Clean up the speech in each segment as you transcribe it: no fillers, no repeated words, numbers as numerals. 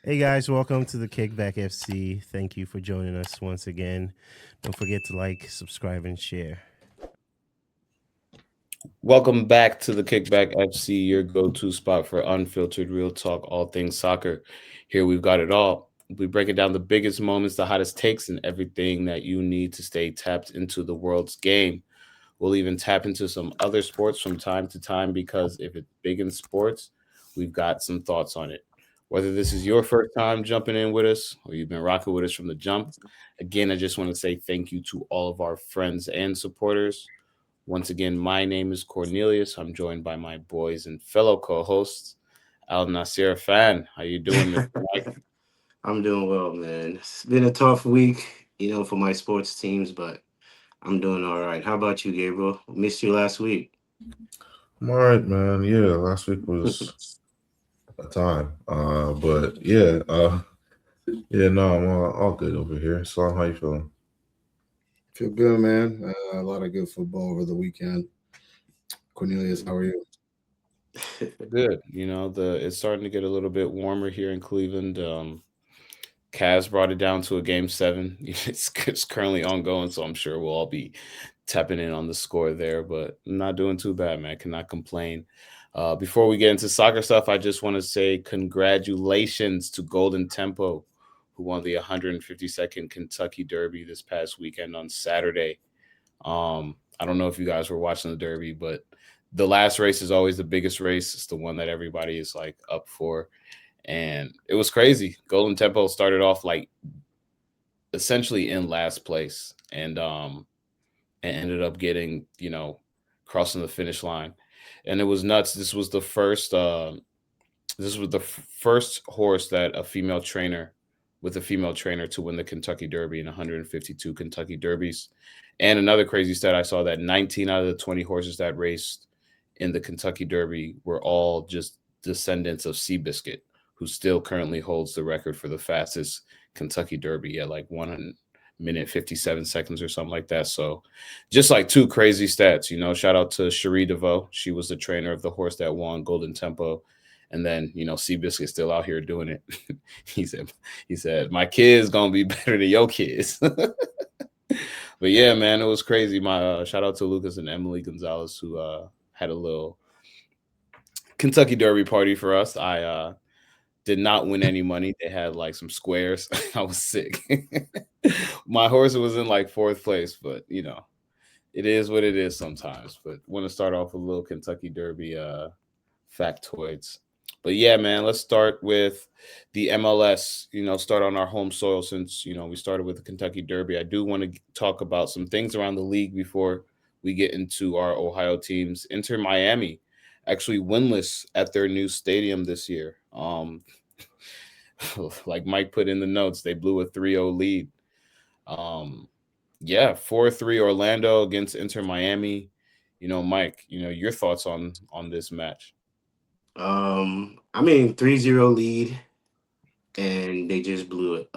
Hey guys, welcome to the KickBack FC. Thank you for joining us once again. Don't forget to like, subscribe, and share. Welcome back to the Kickback FC, your go-to spot for unfiltered real talk, all things soccer. Here we've got it all. We break it down the biggest moments, the hottest takes, and everything that you need to stay tapped into the world's game. We'll even tap into some other sports from time to time because if it's big in sports, we've got some thoughts on it. Whether this is your first time jumping in with us or you've been rocking with us from the jump, again, I just want to say thank you to all of our friends and supporters. Once again, my name is Cornelius. I'm joined by my boys and fellow co-hosts, Al Nasir Fan. How you doing, Mr. Mike? I'm doing well, man. It's been a tough week, for my sports teams, but I'm doing all right. How about you, Gabriel? Missed you last week. I'm all right, man. Yeah, last week was a time. Yeah, no, I'm all good over here. So, how you feeling? Feel good, man. A lot of good football over the weekend. Cornelius, how are you? Good. The it's starting to get a little bit warmer here in Cleveland. Cavs brought it down to a game 7. It's currently ongoing, so I'm sure we'll all be tapping in on the score there, but not doing too bad, man. Cannot complain. Before we get into soccer stuff, I just want to say congratulations to Golden Tempo, who won the 152nd Kentucky Derby this past weekend on Saturday. I don't know if you guys were watching the Derby, but the last race is always the biggest race. It's the one that everybody is like up for. And it was crazy. Golden Tempo started off like essentially in last place and ended up getting, crossing the finish line. And it was nuts. This was the first horse that a female trainer with a female trainer to win the Kentucky Derby in 152 Kentucky Derbies. And another crazy stat I saw that 19 out of the 20 horses that raced in the Kentucky Derby were all just descendants of Seabiscuit, who still currently holds the record for the fastest Kentucky Derby at like 1 minute 57 seconds or something like that. So just like two crazy stats, shout out to Cherie DeVoe. She was the trainer of the horse that won Golden Tempo. And then, Seabiscuit's still out here doing it. he said, my kids gonna be better than your kids. But yeah, man, it was crazy. My shout out to Lucas and Emily Gonzalez who had a little Kentucky Derby party for us. I did not win any money. They had like some squares. I was sick. My horse was in like fourth place, but it is what it is sometimes. But want to start off with a little Kentucky Derby factoids. But yeah, man, let's start with the MLS. Start on our home soil since we started with the Kentucky Derby. I do want to talk about some things around the league before we get into our Ohio teams. Inter Miami actually winless at their new stadium this year. Like Mike put in the notes, they blew a 3-0 lead. Yeah, 4-3 Orlando against Inter Miami. Mike, your thoughts on this match. 3-0 lead, and they just blew it.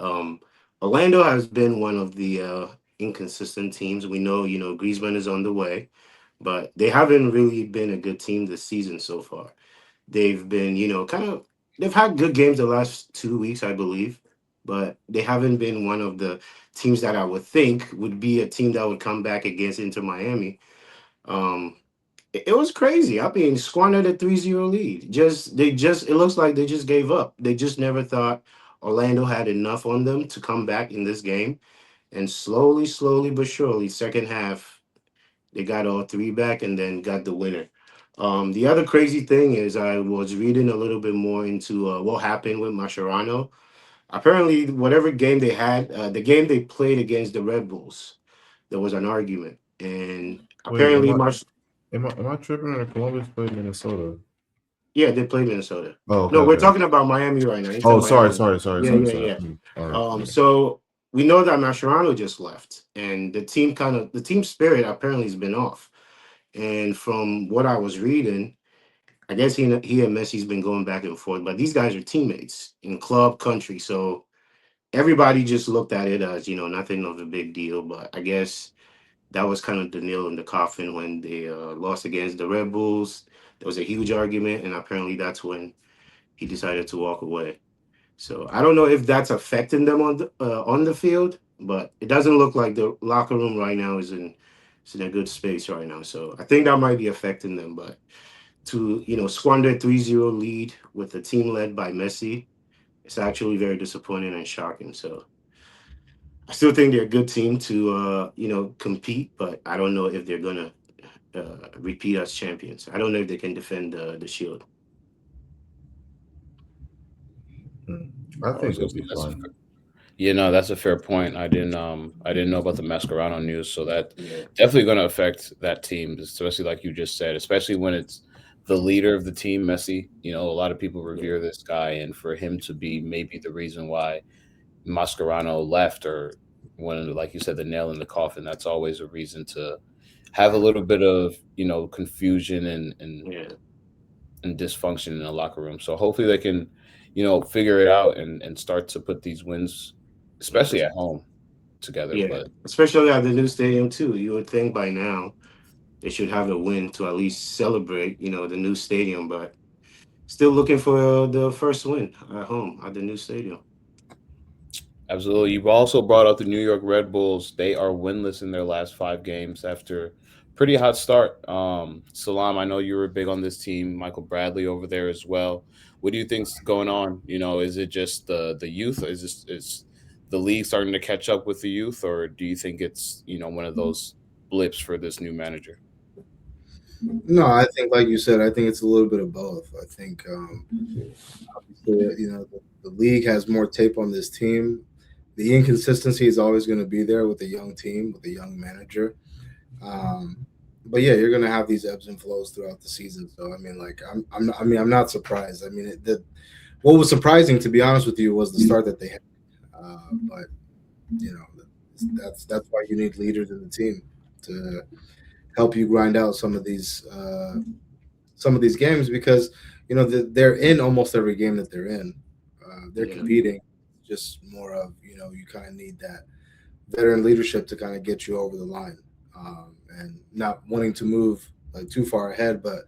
Orlando has been one of the inconsistent teams. We know, Griezmann is on the way, but they haven't really been a good team this season so far. They've been, they've had good games the last 2 weeks, I believe, but they haven't been one of the teams that I would think would be a team that would come back against Inter Miami. Um, it was crazy. Squandered a 3-0 lead. It looks like they just gave up. They just never thought Orlando had enough on them to come back in this game. And slowly, slowly but surely, second half, they got all three back and then got the winner. The other crazy thing is I was reading a little bit more into what happened with Mascherano. Apparently, whatever game they had, the game they played against the Red Bulls, there was an argument, and Wait, apparently, am I tripping or Columbus played Minnesota? yeah, they played Minnesota. Oh, okay, No, we're okay. talking about Miami right now. Inter Oh, sorry, Miami. sorry, sorry, Yeah, sorry, yeah, sorry. yeah. All right. Yeah. So we know that Mascherano just left, and the team spirit apparently has been off. And from what I was reading, I guess he and Messi's been going back and forth, but these guys are teammates in club country, so everybody just looked at it as nothing of a big deal. But I guess that was kind of the nail in the coffin when they lost against the Red Bulls. There was a huge argument, and apparently that's when he decided to walk away. So I don't know if that's affecting them on the field, but it doesn't look like the locker room right now is in a good space right now. So I think that might be affecting them. But to squander 3-0 lead with a team led by Messi, it's actually very disappointing and shocking. So I still think they're a good team to compete, but I don't know if they're gonna repeat as champions. I don't know if they can defend the Shield. I I think was gonna it'll say be that's fun. that's a fair point. I didn't know about the Mascherano news, so that Yeah, definitely going to affect that team, especially like you just said, especially when it's the leader of the team, Messi. A lot of people yeah, revere this guy, and for him to be maybe the reason why Mascherano left, or when, like you said, the nail in the coffin, that's always a reason to have a little bit of confusion yeah, and dysfunction in the locker room. So hopefully they can figure it out and start to put these wins, yeah. especially at home, together. Yeah, But especially at the new stadium too. You would think by now they should have a win to at least celebrate, the new stadium. But still looking for the first win at home at the new stadium. absolutely, you've also brought up the New York Red Bulls. They are winless in their last 5 games after pretty hot start. Salam, I know you were big on this team. Michael Bradley over there as well. What do you think's going on? Is it just the youth? Is the league starting to catch up with the youth, or do you think it's one of those blips for this new manager? No, I think, like you said, I think it's a little bit of both. I think, the league has more tape on this team. The inconsistency is always going to be there with a young team, with a young manager. But yeah, you're going to have these ebbs and flows throughout the season. So I mean, like, I'm not surprised. I mean, what was surprising, to be honest with you, was the start that they had. But you know, that's why you need leaders in the team to help you grind out some of these games, because they're in almost every game that they're in. They're Yeah, competing. Just more of, you kind of need that veteran leadership to kind of get you over the line, and not wanting to move like too far ahead. But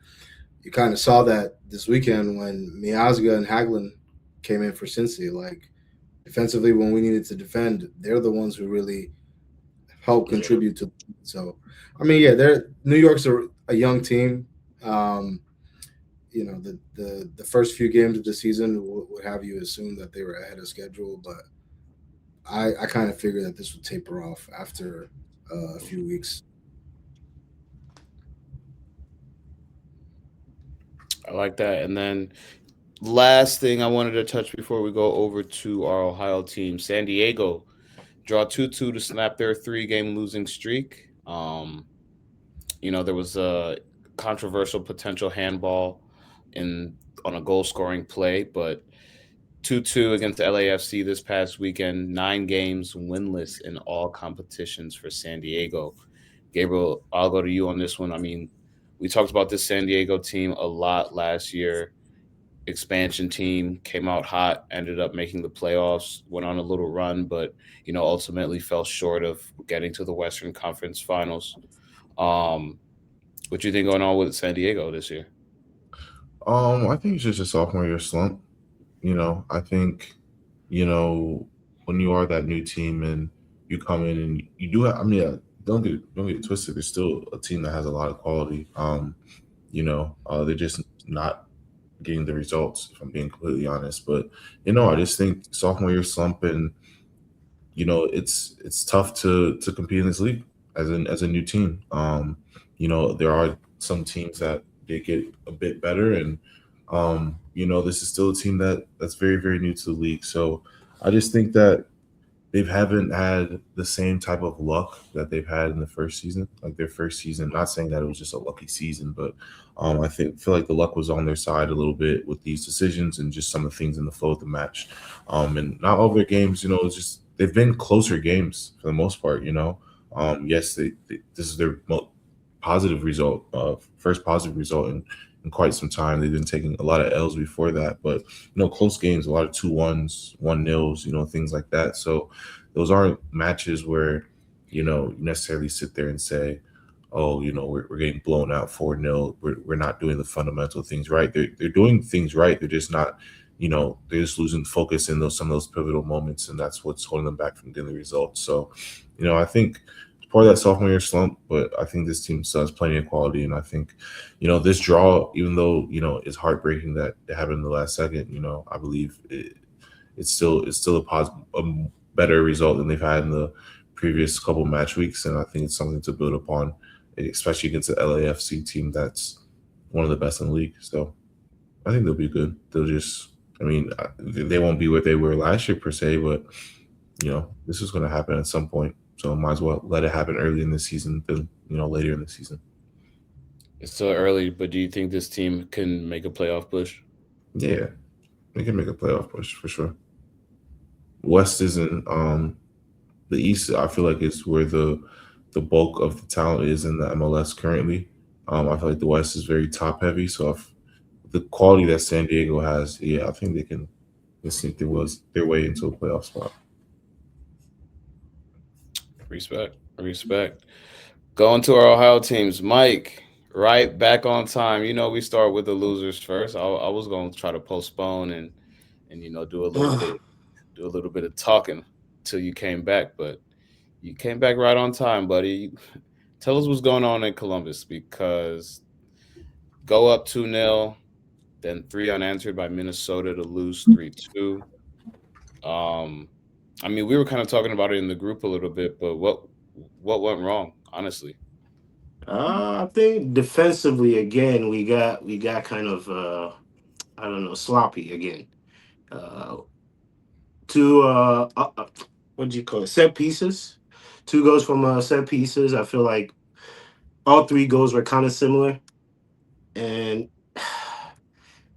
you kind of saw that this weekend when Miazga and Hagelin came in for Cincy. Like, defensively, when we needed to defend, they're the ones who really help yeah, contribute to. So, I mean, yeah, they're New York's a young team. Um, the first few games of the season would have you assume that they were ahead of schedule, but I kind of figured that this would taper off after a few weeks. I like that. And then last thing I wanted to touch before we go over to our Ohio team, San Diego draw 2-2 to snap their 3-game losing streak. There was a controversial potential handball in on a goal scoring play, but 2-2 against the LAFC this past weekend, 9 games winless in all competitions for San Diego. Gabriel, I'll go to you on this one. I mean, we talked about this San Diego team a lot last year. Expansion team, came out hot, ended up making the playoffs, went on a little run, but ultimately fell short of getting to the Western Conference Finals. Um, what you think going on with San Diego this year? I think it's just a sophomore year slump. I think, when you are that new team and you come in and you do have, I mean, don't get it twisted. There's still a team that has a lot of quality. They're just not getting the results, if I'm being completely honest. But I just think sophomore year slump, and it's tough to compete in this league as a new team. There are some teams that they get a bit better, and this is still a team that's very, very new to the league. So I just think that they haven't had the same type of luck that they've had in the first season, like their first season. Not saying that it was just a lucky season, but I feel like the luck was on their side a little bit with these decisions and just some of the things in the flow of the match. And not all their games, it's just they've been closer games for the most part. Yes, this is their positive result, first positive result in quite some time. They've been taking a lot of L's before that, but close games, a lot of 2-1s, 1-0s, things like that. So those aren't matches where you necessarily sit there and say, oh, we're getting blown out 4-0. We're not doing the fundamental things right. They're doing things right. They're just not they're just losing focus in some of those pivotal moments, and that's what's holding them back from getting the results. So, I think it's part of that sophomore year slump, but I think this team still has plenty of quality, and I think, this draw, even though it's heartbreaking that it happened in the last second, I believe it's still a better result than they've had in the previous couple match weeks, and I think it's something to build upon, especially against the LAFC team that's one of the best in the league. So I think they'll be good. They won't be what they were last year per se, but this is going to happen at some point. So might as well let it happen early in the season than later in the season. It's still early, but do you think this team can make a playoff push? Yeah, they can make a playoff push for sure. West isn't the East. I feel like it's where the bulk of the talent is in the MLS currently. I feel like the West is very top heavy. So if the quality that San Diego has, I think they can sneak their way into a playoff spot. Respect. Going to our Ohio teams, Mike. Right back on time. We start with the losers first. I was going to try to postpone and do a little bit of talking till you came back, but you came back right on time, buddy. Tell us what's going on in Columbus, because go up 2-0, then 3 unanswered by Minnesota to lose 3-2. We were kind of talking about it in the group a little bit, but what went wrong, honestly? I think defensively again we got kind of I don't know, sloppy again. Uh, two what do you call it? Set pieces. 2 goals from set pieces. I feel like all 3 goals were kind of similar, and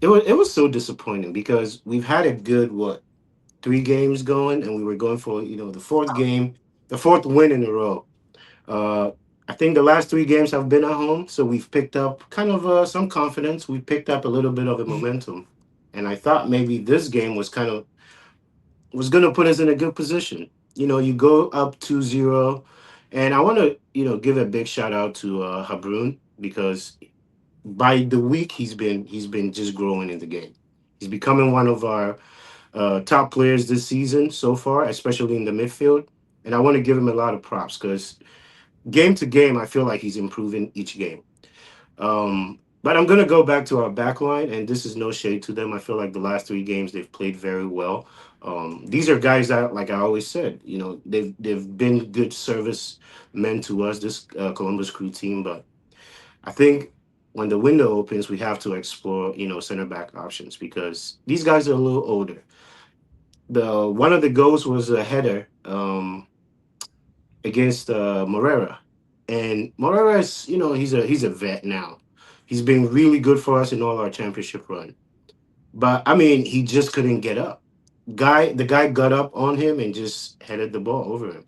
it was so disappointing because we've had a good 3 games going, and we were going for the 4th game, the 4th win in a row. Uh, I think the last 3 games have been at home, so we've picked up kind of some confidence. We picked up a little bit of a momentum, and I thought maybe this game was going to put us in a good position. You go up 2-0, and I want to give a big shout out to Habrun, because by the week he's been just growing in the game. He's becoming one of our top players this season so far, especially in the midfield. And I want to give him a lot of props because game to game, I feel like he's improving each game. But I'm gonna go back to our back line, and this is no shade to them. I feel like the last 3 games they've played very well. These are guys that, like I always said, they've been good service men to us, this Columbus Crew team. But I think when the window opens, we have to explore, center back options because these guys are a little older. The one of the goals was a header against Morera, and Morera is, he's a vet now. He's been really good for us in all our championship run. But I mean, he just couldn't get up. The guy got up on him and just headed the ball over him.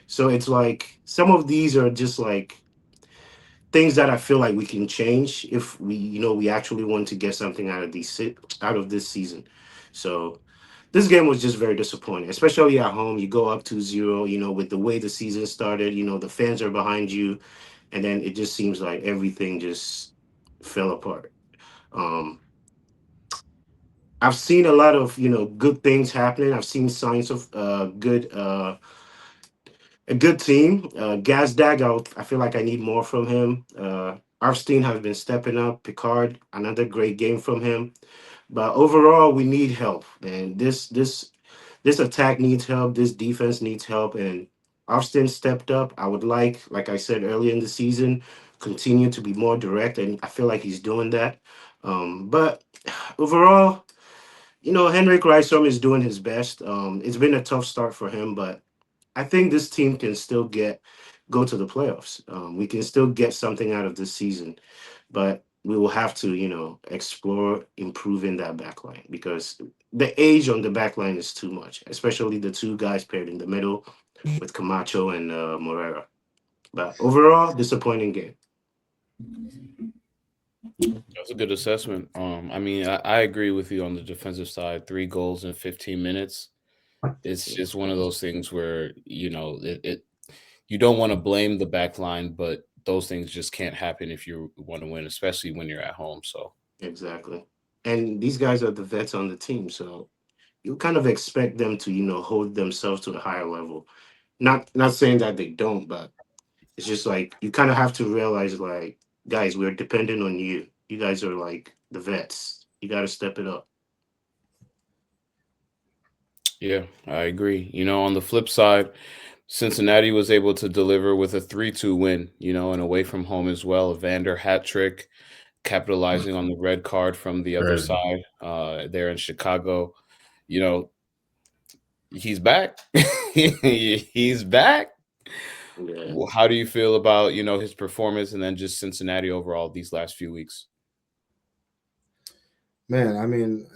So it's like some of these are just like things that I feel like we can change if we actually want to get something out of out of this season. So this game was just very disappointing, especially at home. You go up 2-0, with the way the season started, the fans are behind you, and then it just seems like everything just fell apart. Um, I've seen a lot of good things happening. I've seen signs of a good team. Gazdag, I feel like I need more from him. Arfstein has been stepping up. Picard, another great game from him. But overall, we need help, and this attack needs help. This defense needs help, and Austin stepped up. I would like I said earlier in the season, continue to be more direct, and I feel like he's doing that. But overall, Henrik Rydstrom is doing his best. It's been a tough start for him, but I think this team can still go to the playoffs. We can still get something out of this season, but we will have to, explore improving that back line because the age on the back line is too much, especially the 2 guys paired in the middle with Camacho and Morera. But overall, disappointing game. That's a good assessment. I agree with you on the defensive side. 3 goals in 15 minutes. It's just one of those things where you don't want to blame the back line, but those things just can't happen if you want to win, especially when you're at home. So Exactly. and these guys are the vets on the team, so you kind of expect them to, hold themselves to a higher level. Not saying that they don't, but it's just like you kind of have to realize, like, guys, we're dependent on you. You guys are like the vets. You got to step it up. Yeah, I agree. On the flip side, Cincinnati was able to deliver with a 3-2 win, and away from home as well. Evander hat trick, capitalizing on the red card from the other Crazy. side there in Chicago. You know, he's back. He's back. Yeah. How do you feel about, his performance and then just Cincinnati overall these last few weeks? Man, I mean,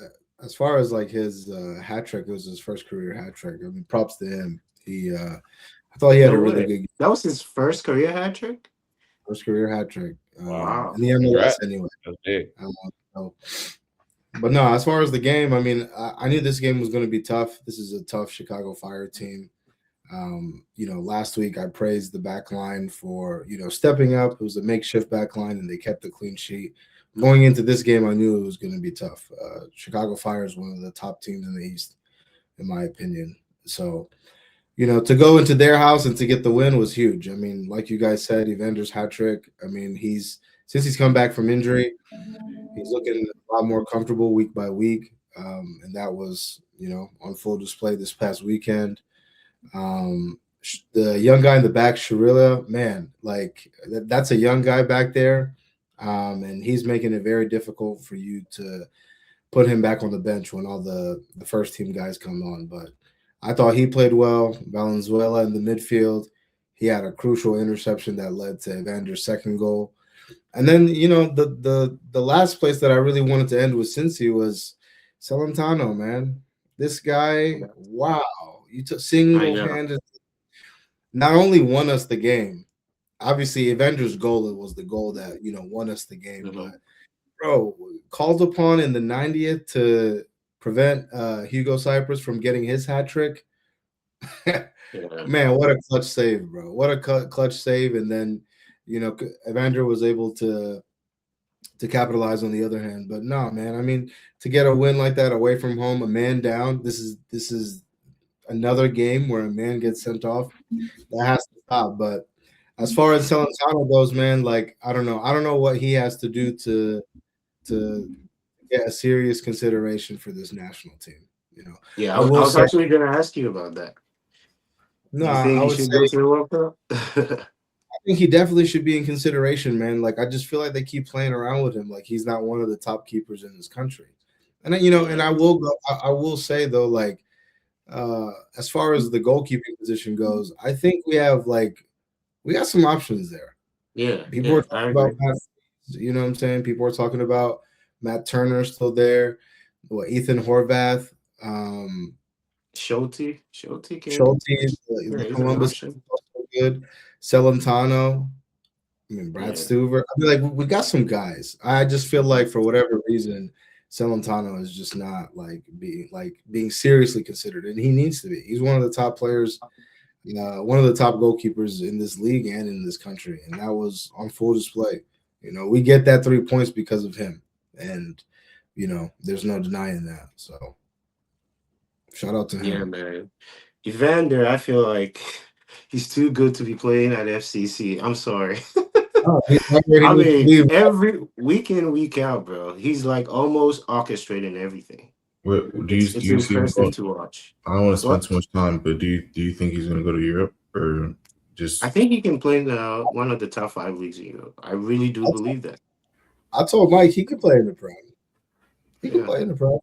as far as like his hat trick, it was his first career hat trick. I mean, props to him. I thought he had No a really way. good That was his first career hat trick. first career hat trick Wow. in the MLS Congrats. anyway. That's big. So, but no, as far as the game, I mean, I knew this game was going to be tough. This is a tough Chicago Fire team. Last week I praised the back line for, stepping up. It was a makeshift back line and they kept the clean sheet. Going into this game, I knew it was going to be tough. Chicago Fire is one of the top teams in the East, in my opinion. So, to go into their house and to get the win was huge. I mean, like you guys said, Evander's hat trick. I mean, since he's come back from injury, he's looking a lot more comfortable week by week. And that was, on full display this past weekend. The young guy in the back, Shirilla, man, like that's a young guy back there. And he's making it very difficult for you to put him back on the bench when all the first team guys come on. But I thought he played well. Valenzuela in the midfield, he had a crucial interception that led to Evander's second goal. And then, the last place that I really wanted to end with Cincy was Celentano, man. This guy, wow. You took single-handed, not only won us the game. Obviously, Evander's goal, it was the goal that, won us the game. Mhm. But, bro, called upon in the 90th to prevent Hugo Cypress from getting his hat trick. Yeah. Man, what a clutch save, bro. What a clutch save. And then, Evander was able to capitalize on the other hand. But no, man, I mean, to get a win like that away from home, a man down, this is another game where a man gets sent off. That has to stop. But as far as Celentano goes, man, like I don't know what he has to do to get a serious consideration for this national team. Yeah, I I will was say actually going to ask you about that. no. Do you think I he would should say go to the World Cup? I think he definitely should be in consideration, man. Like I just feel like they keep playing around with him, like he's not one of the top keepers in this country. And then, and I will go. I will say though, like as far as the goalkeeping position goes, I think we got some options there. Yeah, People are I talking about agree. Matt, you know what I'm saying? People are talking about Matt Turner still there, Ethan Horvath, Schulte can. Schulte, Yeah, the he's an Columbus option. is also good, Celentano. I mean, Brad Yeah. Stuver. I mean, like we got some guys. I just feel like for whatever reason, Celentano is just not being seriously considered, and he needs to be. He's one of the top players, one of the top goalkeepers in this league and in this country, and that was on full display. We get that 3 points because of him, and there's no denying that. So, shout out to him. Yeah, man. Evander, I feel like he's too good to be playing at FCC. I'm sorry. Oh, he's not ready I to mean, leave. every week in, week out, bro, he's like almost orchestrating everything. Do It's you see him impressive go? to watch. I don't want to spend What? too much time, but do you think he's going to go to Europe or just? I think he can play in one of the top 5 leagues in Europe. I really do believe that. I told Mike he could play in the Prem. He could Yeah. play in the Prem.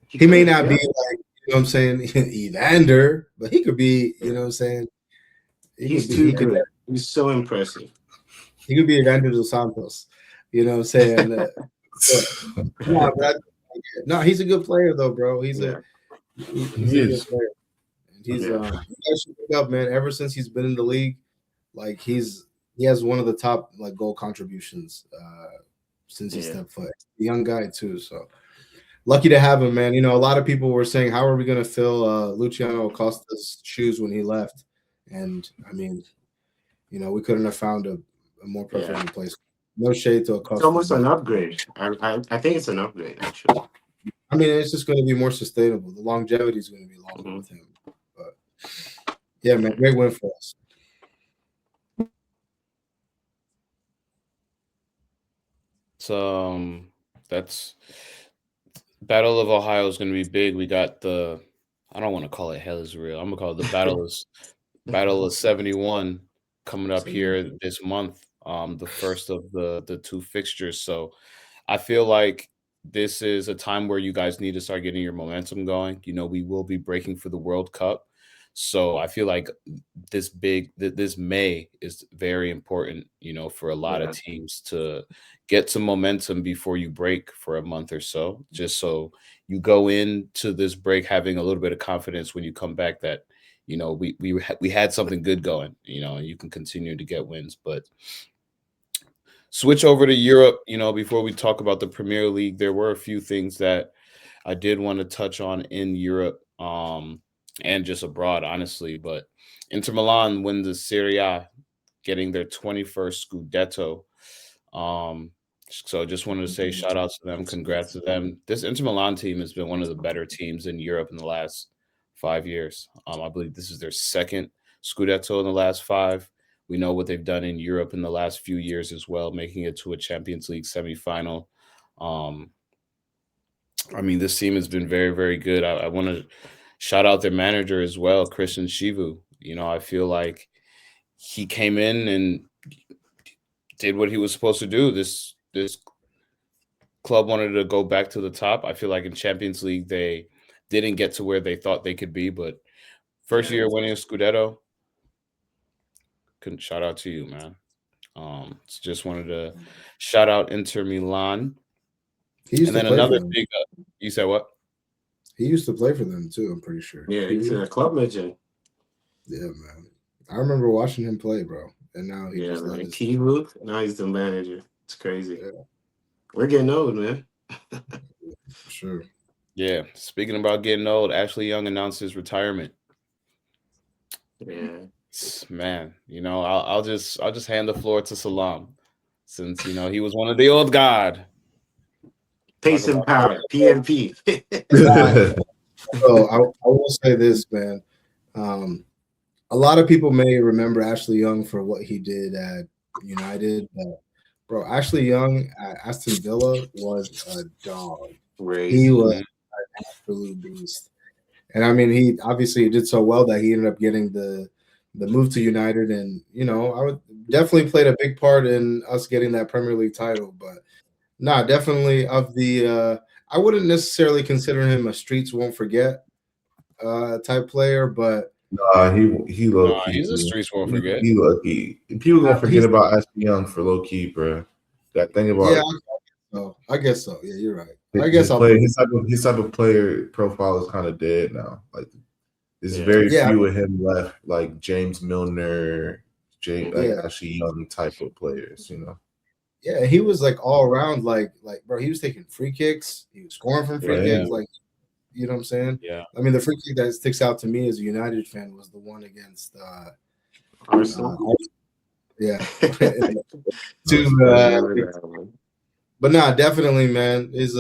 He He may could, not yeah. be like, what I'm saying, Evander, but he could be, what I'm saying. He's too good. He's so impressive. He could be Evander dos Santos. You know what I'm saying? No, he's a good player though, bro. He's a good player. And he's actually picked up, man. Ever since he's been in the league, like he has one of the top like goal contributions since he stepped foot. Young guy too, so lucky to have him, man. A lot of people were saying, how are we going to fill Luciano Acosta's shoes when he left? And I mean, we couldn't have found a more perfect place. No shade to a It's cost. almost an upgrade. I think it's an upgrade, actually. I mean, it's just going to be more sustainable. The longevity is going to be longer with him. But yeah, man, great win for us. So that's Battle of Ohio is going to be big. We got I don't want to call it Hell is Real. I'm gonna call it the Battle of 71 coming up here this month. The first of the two fixtures. So I feel like this is a time where you guys need to start getting your momentum going. We will be breaking for the World Cup. So I feel like this May is very important, for a lot of teams to get some momentum before you break for a month or so, just so you go into this break having a little bit of confidence when you come back that, we had something good going, and you can continue to get wins. But switch over to Europe, before we talk about the Premier League, there were a few things that I did want to touch on in Europe, and just abroad, honestly. But Inter Milan win the Serie A, getting their 21st Scudetto. So just wanted to say shout out to them, congrats to them. This Inter Milan team has been one of the better teams in Europe in the last 5 years. I believe this is their second Scudetto in the last 5. We know what they've done in Europe in the last few years as well, making it to a Champions League semifinal. This team has been very, very good. I want to shout out their manager as well, Christian Chivu. I feel like he came in and did what he was supposed to do. This club wanted to go back to the top. I feel like in Champions League, they didn't get to where they thought they could be, but first year winning a Scudetto, shout out to you, man. Just wanted to shout out Inter Milan. And then another big, you said what? He used to play for them too, I'm pretty sure. Yeah, he's a club legend. Yeah, man. I remember watching him play, bro. And now he just man. Kivu, now he's the manager. It's crazy. Yeah. We're getting old, man. Sure. Yeah. Speaking about getting old, Ashley Young announced his retirement. Yeah. Man, I'll just hand the floor to Salam, since he was one of the old guard. Pace and power, PMP. So I will say this, man. A lot of people may remember Ashley Young for what he did at United, but bro, Ashley Young at Aston Villa was a dog. He was an absolute beast. And he obviously did so well that he ended up getting the move to United, and I would definitely played a big part in us getting that Premier League title. But definitely of the I wouldn't necessarily consider him a streets won't forget type player, but he low key. He's a streets won't forget. He low key. People gonna forget about Ashley Young for low key, bro. That thing about I guess so. Yeah, you're right. His type of player profile is kind of dead now. Like there's very few of him left, like James Milner, Ashley Young type of players. Yeah, he was like all around, like bro. He was taking free kicks. He was scoring from free kicks, like. You know what I'm saying? Yeah. The free kick that sticks out to me as a United fan was the one against Arsenal. Yeah. But definitely, man, is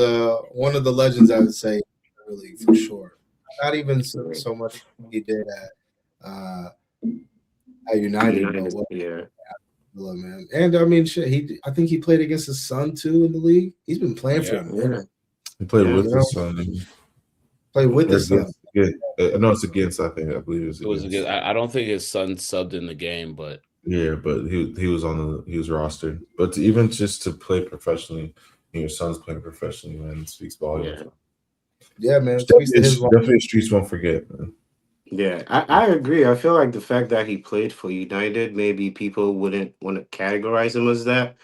one of the legends, I would say, really, for sure. Not even so much he did at United, but man. And I think he played against his son too in the league. He's been playing for him. Yeah. He played with his son. Play with his son. No, it's against. I believe it was against. I don't think his son subbed in the game, but but he was rostered. But even just to play professionally, your son's playing professionally, man, it speaks volumes. Yeah, man. Definitely streets won't forget, man. Yeah, I agree. I feel like the fact that he played for United, maybe people wouldn't want to categorize him as that.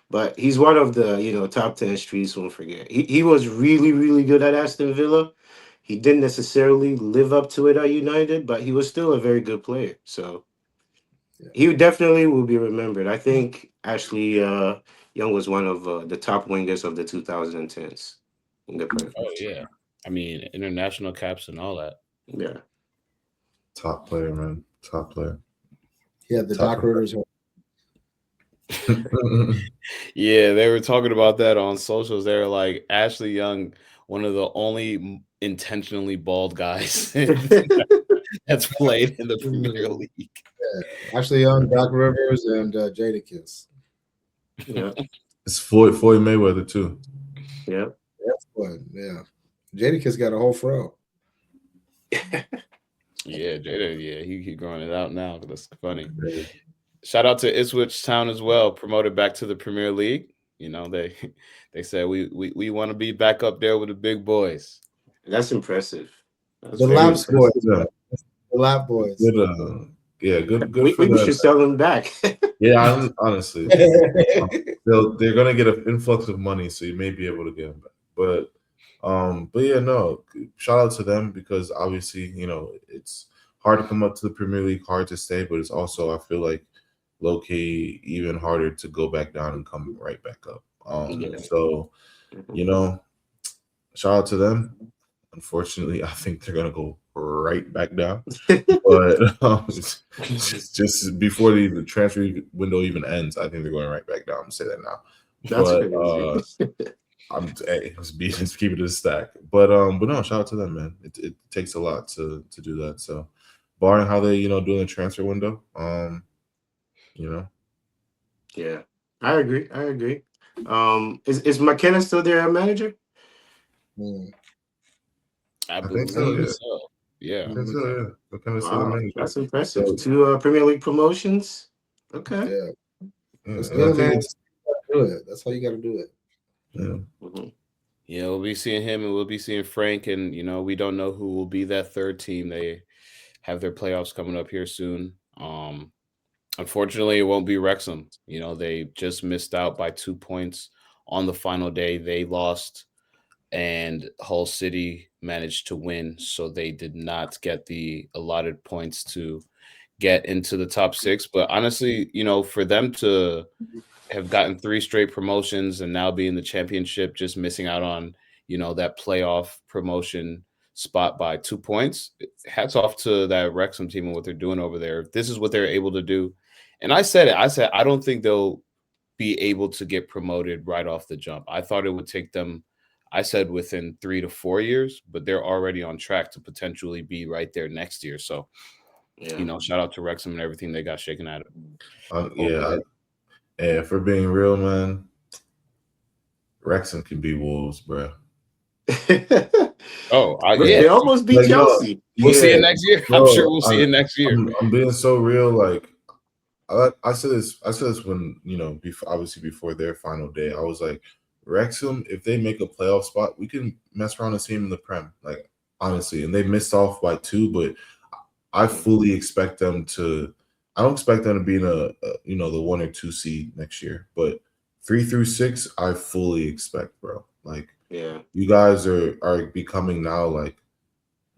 But he's one of the, top 10 streets won't forget. He was really, really good at Aston Villa. He didn't necessarily live up to it at United, but he was still a very good player. So he definitely will be remembered. I think Ashley Young was one of the top wingers of the 2010s. Oh, yeah. International caps and all that. Yeah. Top player, man. Top player. Yeah, the Doc Rivers. Yeah, they were talking about that on socials. They were like, Ashley Young, one of the only intentionally bald guys that's played in the Premier League. Ashley Young, Doc Rivers, and Jadakiss. Yeah. It's Floyd Mayweather too. Yeah. That's fun. Yeah. Jadakiss got a whole fro. Yeah, Jada, yeah, he growing it out now. That's funny. Shout out to Ipswich Town as well, promoted back to the Premier League. You know, they said we want to be back up there with the big boys. That's impressive. That's The very Laps impressive. boys. The Lap boys. Good, yeah, good We for them. should sell them back. Yeah, honestly, they're gonna get an influx of money, so you may be able to get them back. But yeah, no, shout out to them because obviously, you know, it's hard to come up to the Premier League, hard to stay, but it's also, I feel like, low key even harder to go back down and come right back up. So, you know, shout out to them. Unfortunately, I think they're gonna go right back down. But just before the transfer window even ends, I think they're going right back down. I'm gonna say that now. That's Hey, let's keep it a stack. But no, shout out to them, man. It takes a lot to do that. So, barring how they doing the transfer window, Yeah, I agree. Is McKenna still their manager? I think believe so, yeah. so. Yeah. I think so, yeah. McKenna's still the Wow, manager. that's impressive. So- 2 Premier League promotions. Okay. Yeah. Yeah, That's and I good, think man. it's Do it. That's how you got to do it. yeah. Mhm. Yeah, we'll be seeing him and we'll be seeing Frank, and we don't know who will be that third team. They have their playoffs coming up here soon. Unfortunately, it won't be Wrexham. They just missed out by 2 points on the final day. They lost, and Hull City managed to win, so they did not get the allotted points to get into the top 6. But honestly, for them to have gotten 3 straight promotions and now be in the championship, just missing out on, that playoff promotion spot by 2 points. Hats off to that Wrexham team and what they're doing over there. This is what they're able to do. And I said I don't think they'll be able to get promoted right off the jump. I thought it would take them, I said within 3 to 4 years, but they're already on track to potentially be right there next year. So, shout out to Wrexham and everything they got shaken at it. And for being real, man, Wrexham can be Wolves, bro. They almost beat Chelsea. We'll see it next year. Bro, I'm sure we'll see it next year. I'm being so real. Like I said this when obviously before their final day. I was like, Wrexham, if they make a playoff spot, we can mess around and see them in the Prem. Like honestly, and they missed off by 2, but I fully expect them to. I don't expect them to be in the 1 or 2 seed next year, but 3 through 6, I fully expect, bro. Like, yeah, you guys are becoming now like,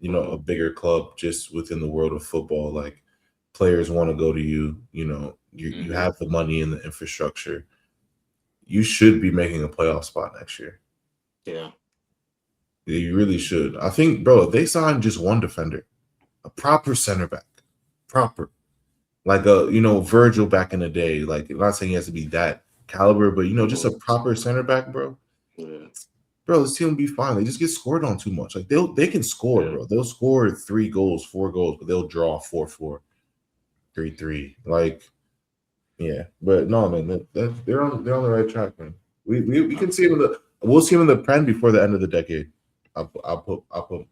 a bigger club just within the world of football. Like, players want to go to you. You have the money and the infrastructure. You should be making a playoff spot next year. Yeah, you really should. I think, bro, if they signed just one defender, a proper center back, like Virgil back in the day. Like, I'm not saying he has to be that caliber, but just a proper center back, bro. yeah. Bro, this team will be fine. They just get scored on too much. Like they can score, bro. They'll score 3 goals, 4 goals, but they'll draw 4-4, 3-3. Like, yeah. But no, man, they're on the right track, man. We can see them we'll see them in the Prem before the end of the decade. I'll put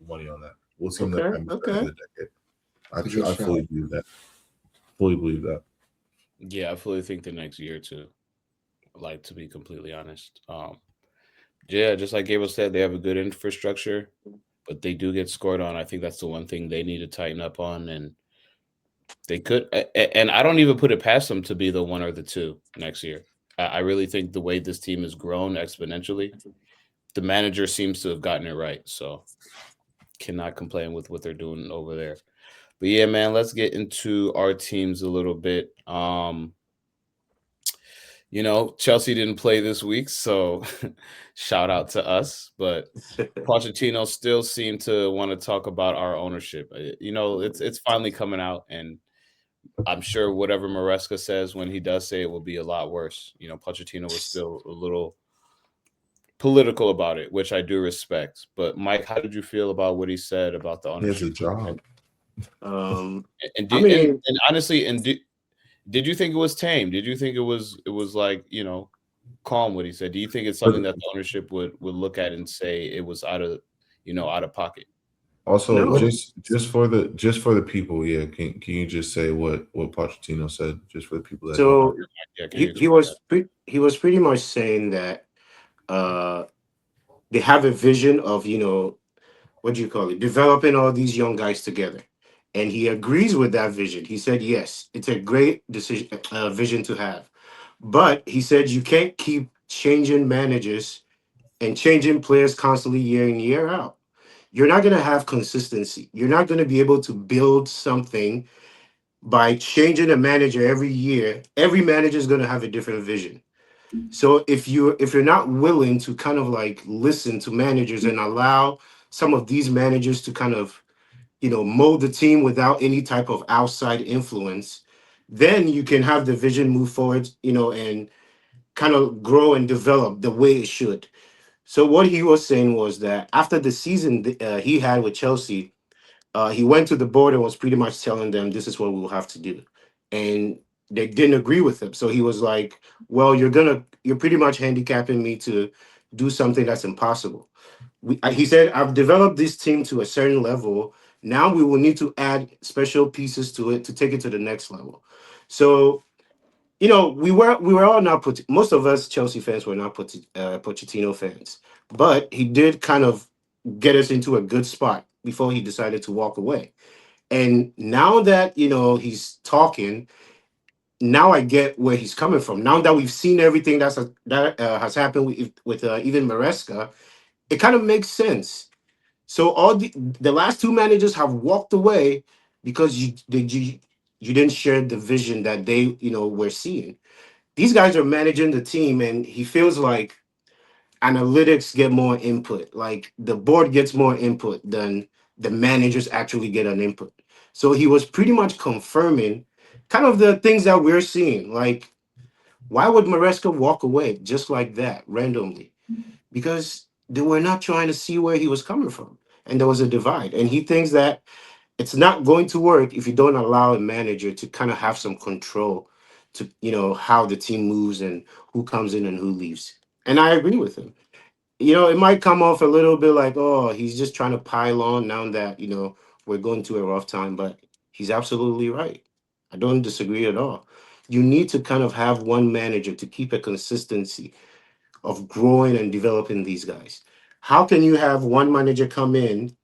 money on that. We'll see them in the Prem before the end of the decade. I fully believe that. Fully believe that. Yeah, I fully think the next year too. Like, to be completely honest. Yeah, just like Gabriel said, they have a good infrastructure, but they do get scored on. I think that's the one thing they need to tighten up on, and they could. And I don't even put it past them to be the 1 or the 2 next year. I really think the way this team has grown exponentially, the manager seems to have gotten it right. So, cannot complain with what they're doing over there. But yeah, man, let's get into our teams a little bit. Chelsea didn't play this week, so shout out to us. But Pochettino still seemed to want to talk about our ownership. It's finally coming out, and I'm sure whatever Maresca says when he does say it will be a lot worse. You know, Pochettino was still a little political about it, which I do respect. But Mike, how did you feel about what he said about the He has a ownership? job. And I mean, and honestly, did you think it was tame? Did you think it was like, you know, calm what he said? Do you think it's something that the ownership would look at and say it was out of, you know, out of pocket? Also, no. just for the people, yeah. Can you just say what Pochettino said, just for the people that don't know? So Yeah, can you he explain was that? he was pretty much saying that uh they have a vision of, what do you call it, developing all these young guys together, and he agrees with that vision. He said yes, it's a great decision, vision to have, but he said you can't keep changing managers and changing players constantly year in year out. You're not going to have consistency. You're not going to be able to build something by changing a manager every year. Every manager is going to have a different vision. So if you're not willing to kind of like listen to managers and allow some of these managers to kind of, mold the team without any type of outside influence, then you can have the vision move forward, and kind of grow and develop the way it should. So what he was saying was that after the season he had with Chelsea, he went to the board and was pretty much telling them this is what we'll have to do, and they didn't agree with him. So he was like, "Well, you're pretty much handicapping me to do something that's impossible." He said, "I've developed this team to a certain level. Now we will need to add special pieces to it to take it to the next level." So we were all not most of us Chelsea fans were not Pochettino fans, but he did kind of get us into a good spot before he decided to walk away. And now that he's talking, now I get where he's coming from. Now that we've seen everything that has happened with even Maresca, it kind of makes sense. So all the last two managers have walked away because you didn't share the vision that they were seeing. These guys are managing the team, and he feels like analytics get more input. Like the board gets more input than the managers actually get an input. So he was pretty much confirming kind of the things that we're seeing. Like, why would Maresca walk away just like that randomly? Because they were not trying to see where he was coming from. And there was a divide. And he thinks that it's not going to work if you don't allow a manager to kind of have some control to how the team moves and who comes in and who leaves. And I agree with him. It might come off a little bit like, oh, he's just trying to pile on now that we're going through a rough time, but he's absolutely right. I don't disagree at all. You need to kind of have one manager to keep a consistency of growing and developing these guys. How can you have one manager come in,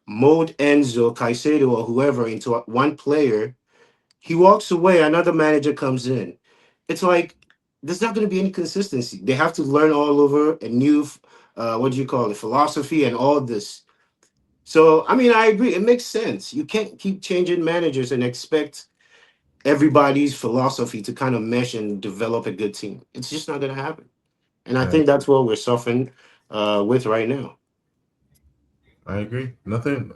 mold Enzo, Caicedo, or whoever into one player? He walks away, another manager comes in. It's like there's not going to be any consistency. They have to learn all over a new, what do you call it, philosophy and all this. So, I mean, I agree. It makes sense. You can't keep changing managers and expect everybody's philosophy to kind of mesh and develop a good team. It's just not going to happen. And I Yeah, think that's what we're suffering with right now. I agree. Nothing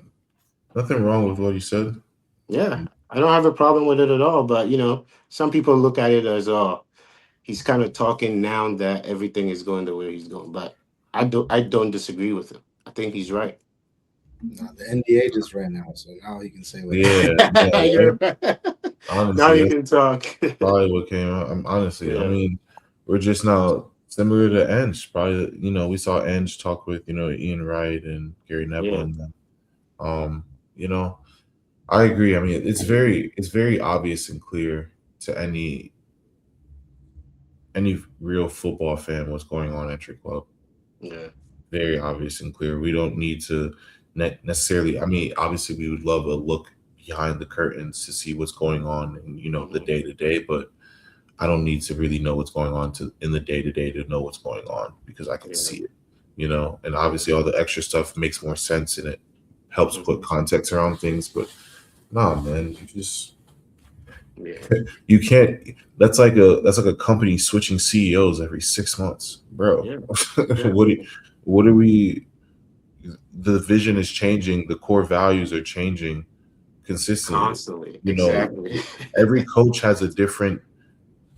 wrong with what you said. Yeah, I don't have a problem with it at all. But some people look at it as, oh, he's kind of talking now that everything is going the way he's going. But I don't disagree with him. I think he's right. Nah, the NDA just ran out, so now he can say whatever. Yeah, yeah. You're Right? now Honestly, you that's can talk. probably what came out. Honestly, I Yeah, mean, we're just now similar to Ange. Probably, we saw Ange talk with Ian Wright and Gary Neville, yeah, and them. Um, you know, I agree. I mean, it's very obvious and clear to any real football fan what's going on at your club. yeah, Very obvious and clear. We don't need to necessarily. I mean, obviously, we would love a look behind the curtains to see what's going on and the mhm, day to day, but I don't need to really know what's going on to in the day to day to know what's going on because I can yeah, see it. And yeah, obviously all the extra stuff makes more sense and it helps put mhm, context around things. But nah, man, yeah, you can't. That's like a company switching CEOs every 6 months, bro. yeah, what exactly. do, what are we? The vision is changing. The core values are changing. consistently. Constantly. You know, Exactly. every coach has a different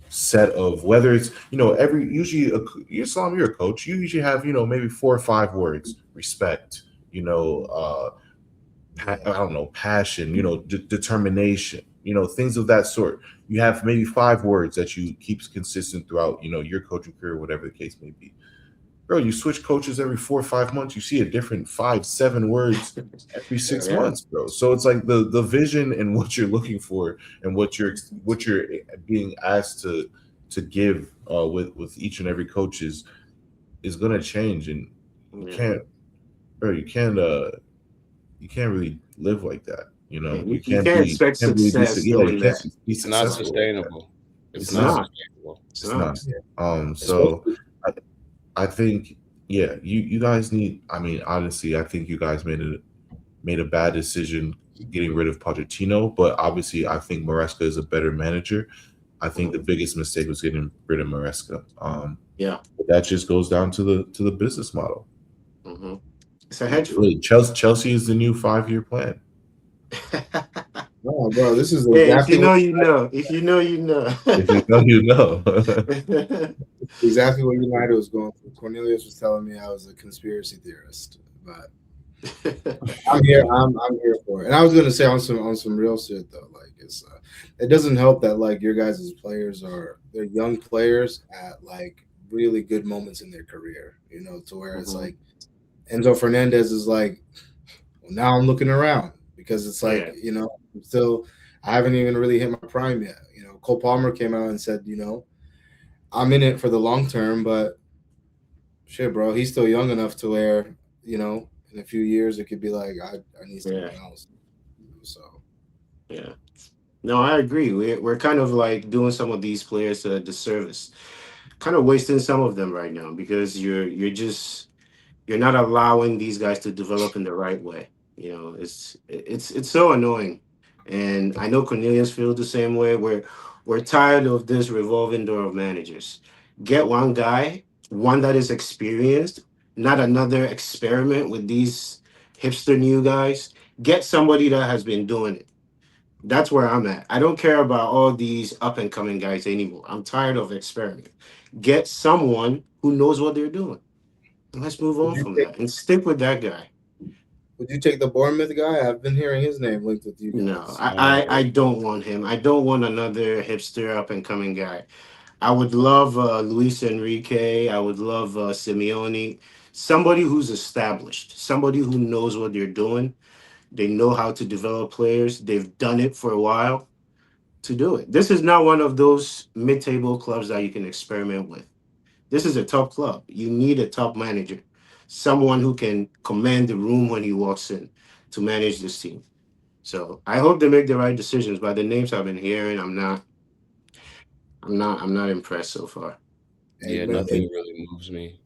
set of, whether it's, Islam, you're a coach, you usually have, maybe 4 or 5 words: respect, I don't know, passion, determination, things of that sort. You have maybe 5 words that you keep consistent throughout, your coaching career, whatever the case may be. Bro, you switch coaches every 4 or 5 months, you see a different 5, 7 words every 6 Yeah. months, bro. So it's like the vision and what you're looking for and what you're being asked to give with each and every coach is gonna change, and you Yeah. can't, bro, you can't really live like that. Yeah, You you can't expect really be, success yeah, you doing can't that. be It's not successful like that. sustainable. It's It's not not. sustainable. It's It's not. not. So I think, yeah, you guys need. I mean, honestly, I think you guys made a bad decision getting rid of Pochettino, but obviously, I think Maresca is a better manager. I think the biggest mistake was getting rid of Maresca. Yeah. But that just goes down to the business model. Mm-hmm. It's a hedge fund. Really, Chelsea is the new 5-year plan. No, bro, this is Hey, if exactly you know, you know. If you know, you know. If you know, you know. exactly what United was going through. Cornelius was telling me I was a conspiracy theorist, but I'm here. I'm here for it. And I was gonna say on some real shit though, like it doesn't help that like your guys' players they're young players at like really good moments in their career, to where it's like Enzo Fernandez is like, well, now I'm looking around because it's like, I haven't even really hit my prime yet. Cole Palmer came out and said, I'm in it for the long term, but shit, bro, he's still young enough to where, in a few years it could be like I need something else. So yeah. No, I agree. We're kind of like doing some of these players a disservice, kind of wasting some of them right now because you're not allowing these guys to develop in the right way. It's so annoying, and I know Cornelius feels the same way. We're tired of this revolving door of managers. Get one guy, one that is experienced, not another experiment with these hipster new guys. Get somebody that has been doing it. That's where I'm at. I don't care about all these up and coming guys anymore. I'm tired of experiment. Get someone who knows what they're doing. Let's move on from that and stick with that guy. would you take the Bournemouth guy? I've been hearing his name linked with you guys. No, I don't want him. I don't want another hipster up and coming guy. I would love Luis Enrique. I would love Simeone. Somebody who's established. Somebody who knows what they're doing. They know how to develop players. They've done it for a while to do it. This is not one of those mid-table clubs that you can experiment with. This is a top club. You need a top manager, someone who can command the room when he walks in to manage this team. So I hope they make the right decisions. By the names I've been hearing, I'm not impressed so far. Yeah, nothing really moves me.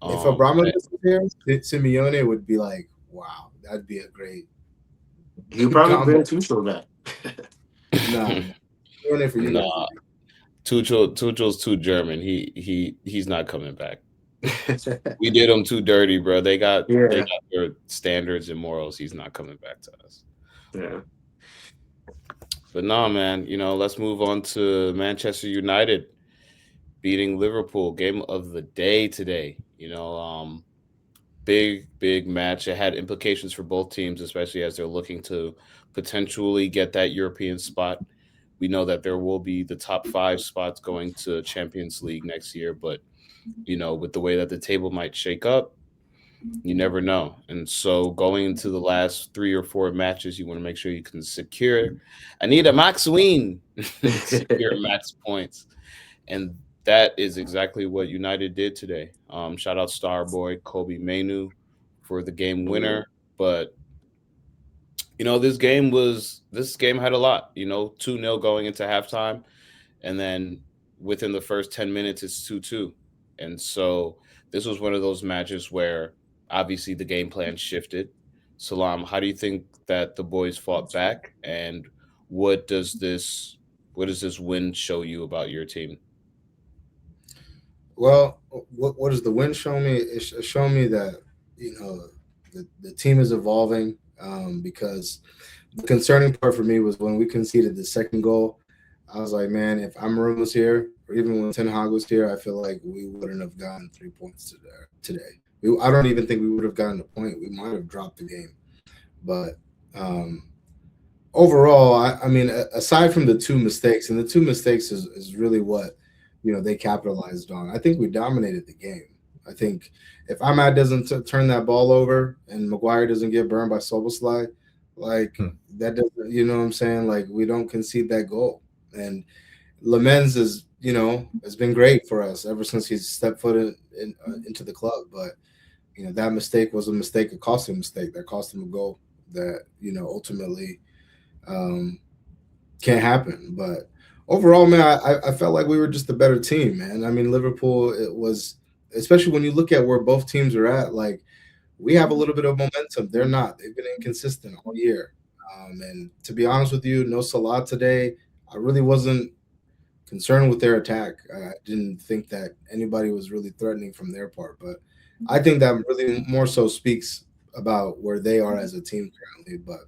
If Abramovich was here, Simeone would be like, wow, that'd be a great. He'll probably bring Tuchel back. Nah, Tuchel's too German. He's not coming back. We did him too dirty, bro. They got their standards and morals. He's not coming back to us. Yeah. But no, man, let's move on to Manchester United beating Liverpool. Game of the day today. Big match. It had implications for both teams, especially as they're looking to potentially get that European spot. We know that there will be the top 5 spots going to Champions League next year, but with the way that the table might shake up, you never know. And so going into the last 3 or 4 matches, you want to make sure you can secure. I need a max win, secure max points. And that is exactly what United did today. Shout out star boy Kobe Mainu for the game winner. But this game had a lot. 2-0 going into halftime, and then within the first 10 minutes it's 2-2. And so this was one of those matches where obviously the game plan shifted. Salam, how do you think that the boys fought back, and what does this win show you about your team? Well, what does the win show me? It's shown me that the team is evolving, because The concerning part for me was when we conceded the second goal. I was like, man, if Amarim was here, or even when Ten Hag was here, I feel like we wouldn't have gotten 3 points today. I don't even think we would have gotten a point. We might have dropped the game. But overall, I mean, aside from the two mistakes, and the two mistakes is really what they capitalized on. I think we dominated the game. I think if Ahmad doesn't turn that ball over and Maguire doesn't get burned by Soboslai, like that doesn't, you know what I'm saying? Like we don't concede that goal. And Lamens has been great for us ever since he's stepped foot into the club. But that mistake was a mistake, a costly mistake that cost him a goal that ultimately can't happen. But overall, man, I felt like we were just a better team, man. I mean, Liverpool, it was, especially when you look at where both teams are at, like we have a little bit of momentum. They're not. They've been inconsistent all year. And to be honest with you, no Salah today. I really wasn't concerned with their attack. I didn't think that anybody was really threatening from their part. But I think that really more so speaks about where they are as a team currently. But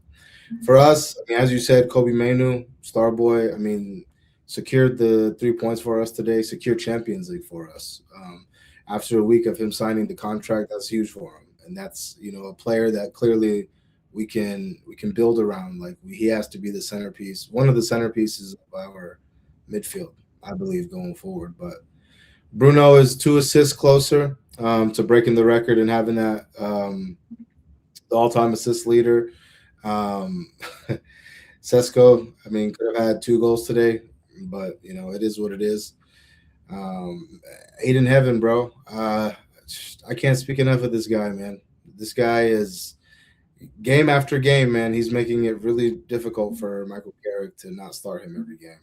for us, I mean, as you said, Kobe Mainu, star boy, I mean, secured the 3 points for us today, secured Champions League for us. After a week of him signing the contract, that's huge for him. And that's, a player that clearly we can build around. Like he has to be the centerpiece, one of the centerpieces of our midfield, I believe, going forward. But Bruno is 2 assists closer to breaking the record and having that the all-time assist leader. Sesko, I mean, could have had 2 goals today, but it is what it is. Aiden Heaven, bro. I can't speak enough of this guy, man. This guy is game after game, man. He's making it really difficult for Michael Carrick to not start him every game.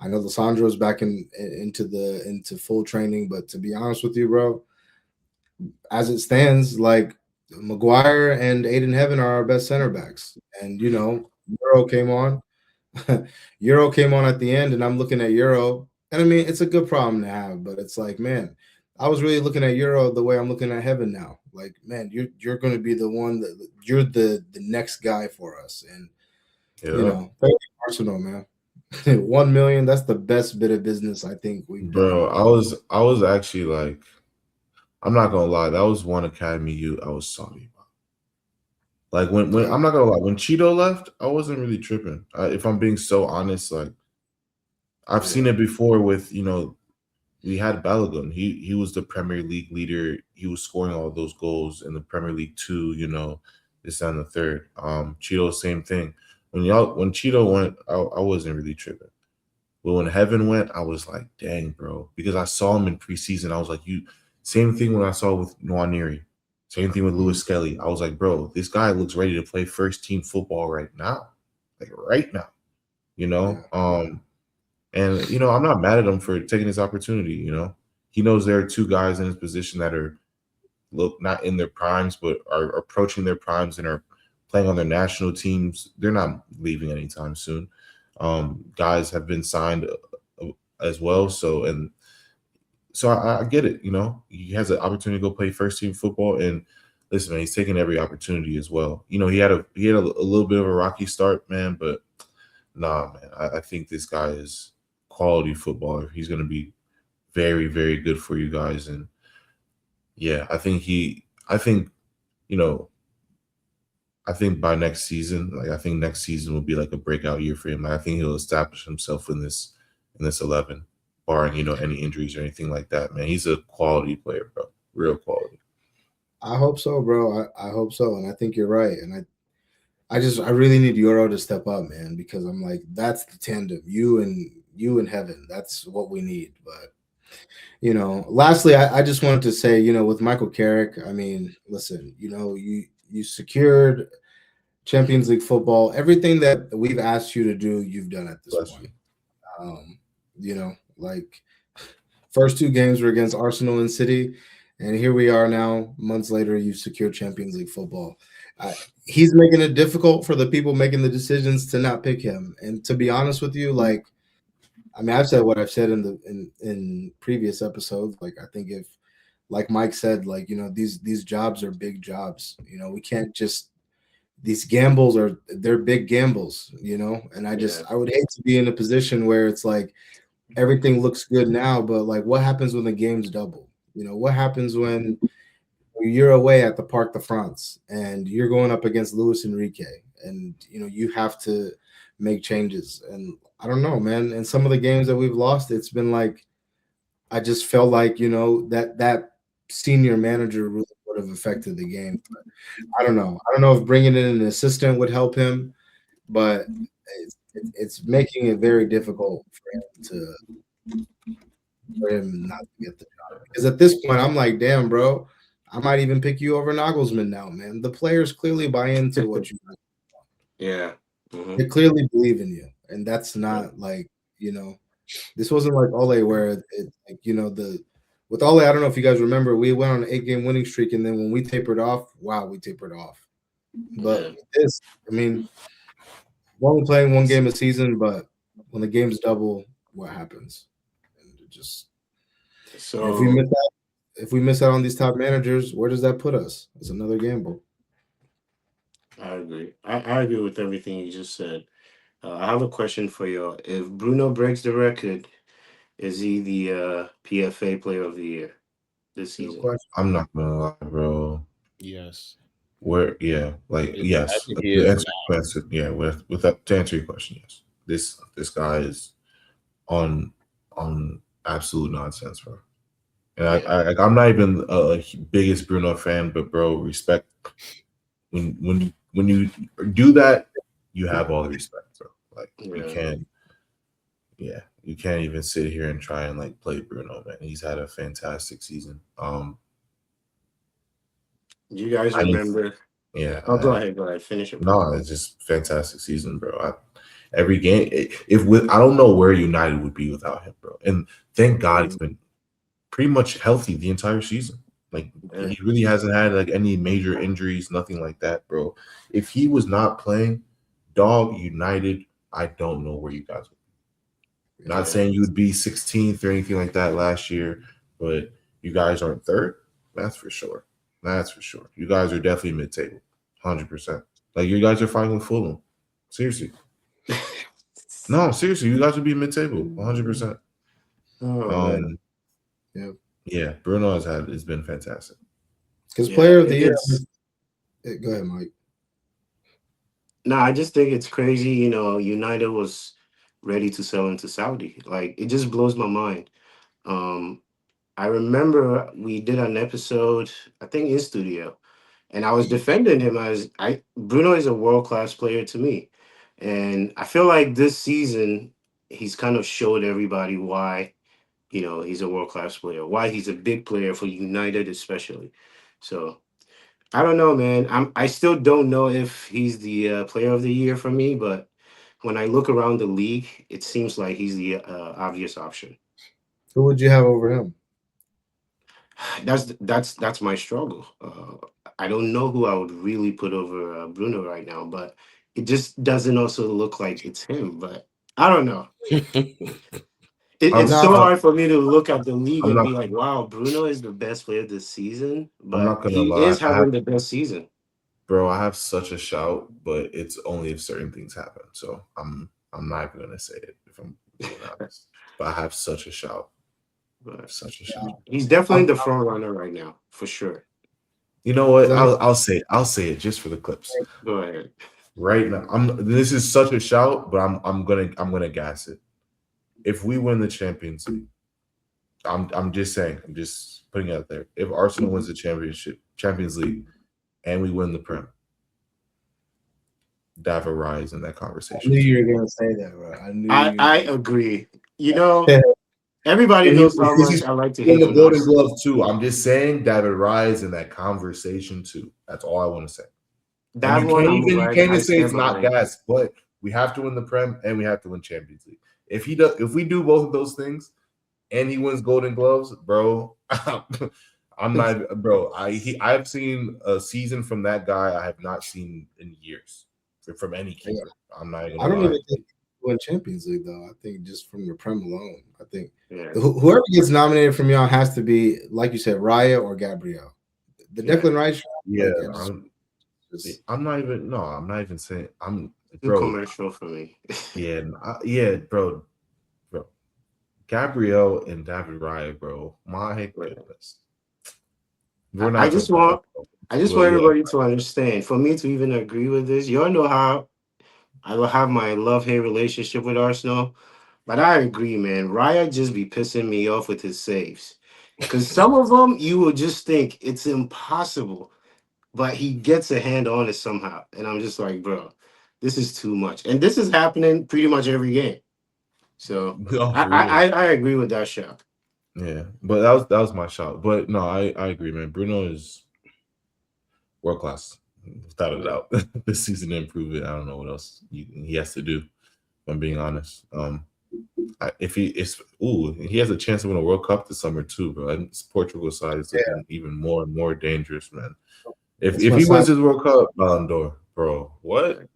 I know Lissandro's back into full training, but to be honest with you, bro, as it stands, like Maguire and Aiden Heaven are our best center backs. And Euro came on. Euro came on at the end, and I'm looking at Euro. And I mean, it's a good problem to have, but it's like, man, I was really looking at Euro the way I'm looking at Heaven now. Like, man, you're going to be the one that you're the next guy for us. And thank you, Arsenal, man. 1 million. That's the best bit of business I think we've done. Bro, I was actually like, I'm not gonna lie, that was one academy youth I was sorry about. Like when I'm not gonna lie, when Cheeto left, I wasn't really tripping. If I'm being so honest, like I've seen it before with we had Balogun. He was the Premier League leader. He was scoring all those goals in the Premier League 2. This and the third. Cheeto, same thing. When Cheeto went, I wasn't really tripping. But when Heaven went, I was like, dang, bro, because I saw him in preseason. I was like, same thing when I saw with Nwaneri. Same thing with Lewis Skelly. I was like, bro, this guy looks ready to play first team football right now. Like right now. And I'm not mad at him for taking his opportunity, He knows there are 2 guys in his position that are not in their primes, but are approaching their primes and are playing on their national teams. They're not leaving anytime soon. Guys have been signed as well. So I get it, He has an opportunity to go play first team football, and listen, man, he's taking every opportunity as well. He had a little bit of a rocky start, man, but nah, man, I think this guy is quality footballer. He's going to be very, very good for you guys. And yeah, I think by next season, next season will be like a breakout year for him. I think he'll establish himself in this 11, barring, any injuries or anything like that, man. He's a quality player, bro. Real quality. I hope so, bro. I hope so. And I think you're right. And I really need Euro to step up, man, because I'm like, that's the tandem. You and Heaven. That's what we need. But lastly, I just wanted to say, with Michael Carrick, I mean, listen, you secured Champions League football. Everything that we've asked you to do, you've done at this point. Like first 2 games were against Arsenal and City, and here we are now, months later, you've secured Champions League football. He's making it difficult for the people making the decisions to not pick him. And to be honest with you, like, I mean, I've said what I've said in previous episodes. Like, I think if, like Mike said, like, these jobs are big jobs. We can't just these gambles they're big gambles, you know. And I would hate to be in a position where it's like everything looks good now, but like what happens when the games double? You know, what happens when you're away at the Parc de France and you're going up against Luis Enrique, and you know you have to make changes. And I don't know, man. In some of the games that we've lost, it's been like I just felt like, you know, that senior manager really would have affected the game. But I don't know. I don't know if bringing in an assistant would help him, but it's making it very difficult for him not to get the job. Because at this point, I'm like, damn, bro, I might even pick you over Nagelsmann now, man. The players clearly buy into what you do. Yeah. They clearly believe in you. And that's not like, you know, this wasn't like Ole where it like, you know, with Ole, I don't know if you guys remember, we went on an 8-game winning streak, and then when we tapered off, we tapered off. But with this, I mean, we're only playing one game a season, but when the games double, what happens? And it just if we miss out on these top managers, where does that put us? It's another gamble. I agree. I agree with everything you just said. I have a question for you. If Bruno breaks the record, is he the PFA Player of the Year this season? I'm not gonna lie, bro. Yes. Yes. He is with that, to answer your question, yes. This guy is on absolute nonsense, bro. And I'm not even a biggest Bruno fan, but bro, respect. When you do that, you have all the respect, bro. Like you can't even sit here and try and like play Bruno, man. He's had a fantastic season. Do you guys remember? Go ahead. Finish it. No, it's just fantastic season, bro. Every game, I don't know where United would be without him, bro. And thank God he's been pretty much healthy the entire season. Like he really hasn't had like any major injuries, nothing like that, bro. If he was not playing, United, I don't know where you guys would be. Not saying you would be 16th or anything like that last year, but you guys aren't third. That's for sure. You guys are definitely mid-table, 100%. Like you guys are fighting with Fulham. Seriously. No, seriously, you guys would be mid-table, 100%. Yeah, Bruno has been fantastic. Because Player of the Year. Go ahead, Mike. No, I just think it's crazy. You know, United was ready to sell into Saudi. Like it just blows my mind. I remember we did an episode, I think in studio, and I was defending him as Bruno is a world-class player to me. And I feel like this season he's kind of showed everybody why, you know, he's a world-class player, why he's a big player for United especially. So I don't know, man. I still don't know if he's the Player of the Year for me, but when I look around the league, it seems like he's the obvious option. Who would you have over him? That's my struggle. I don't know who I would really put over Bruno right now, but it just doesn't also look like it's him. But I don't know. It's so hard for me to look at the league and be like, wow, Bruno is the best player this season, but he is having the best season. Bro, I have such a shout, but it's only if certain things happen. So I'm not even gonna say it if I'm being honest. But I have such a shout. He's definitely the front runner right now, for sure. You know what? I'll say it just for the clips. Go ahead. Right now, this is such a shout, but I'm gonna gas it. If we win the Champions League, I'm just saying, I'm just putting it out there. If Arsenal wins the Champions League, and we win the Prem, David Rise in that conversation. I knew you were gonna say that, bro. I agree. You know, everybody knows how much I like to hate the Golden Glove too. I'm just saying David Rise in that conversation too. That's all I want to say. You can't even say it's not gas, but we have to win the Prem and we have to win Champions League. If we do both of those things and he wins Golden Gloves, bro, I'm not, bro. I've seen a season from that guy I have not seen in years from any keeper. I'm not even. I don't even think win Champions League though. I think just from the Prem alone. I think whoever gets nominated from y'all has to be, like you said, Raya or Gabriel. The Declan Rice. I'm not even saying Too commercial for me. yeah, bro. Gabriel and David Raya, bro. My goodness. I just want everybody to understand. For me to even agree with this, y'all know how I will have my love-hate relationship with Arsenal. But I agree, man. Raya just be pissing me off with his saves. Because some of them you will just think it's impossible, but he gets a hand on it somehow. And I'm just like, bro, this is too much. And this is happening pretty much every game. So I agree with that shot. Yeah, but that was my shot. But no, I agree, man. Bruno is world class, without a doubt. This season to improve it. I don't know what else he has to do. If I'm being honest. If he has a chance to win a World Cup this summer too, bro. And Portugal's side is looking even more and more dangerous, man. If he wins his World Cup, Ballon d'Or, bro, what?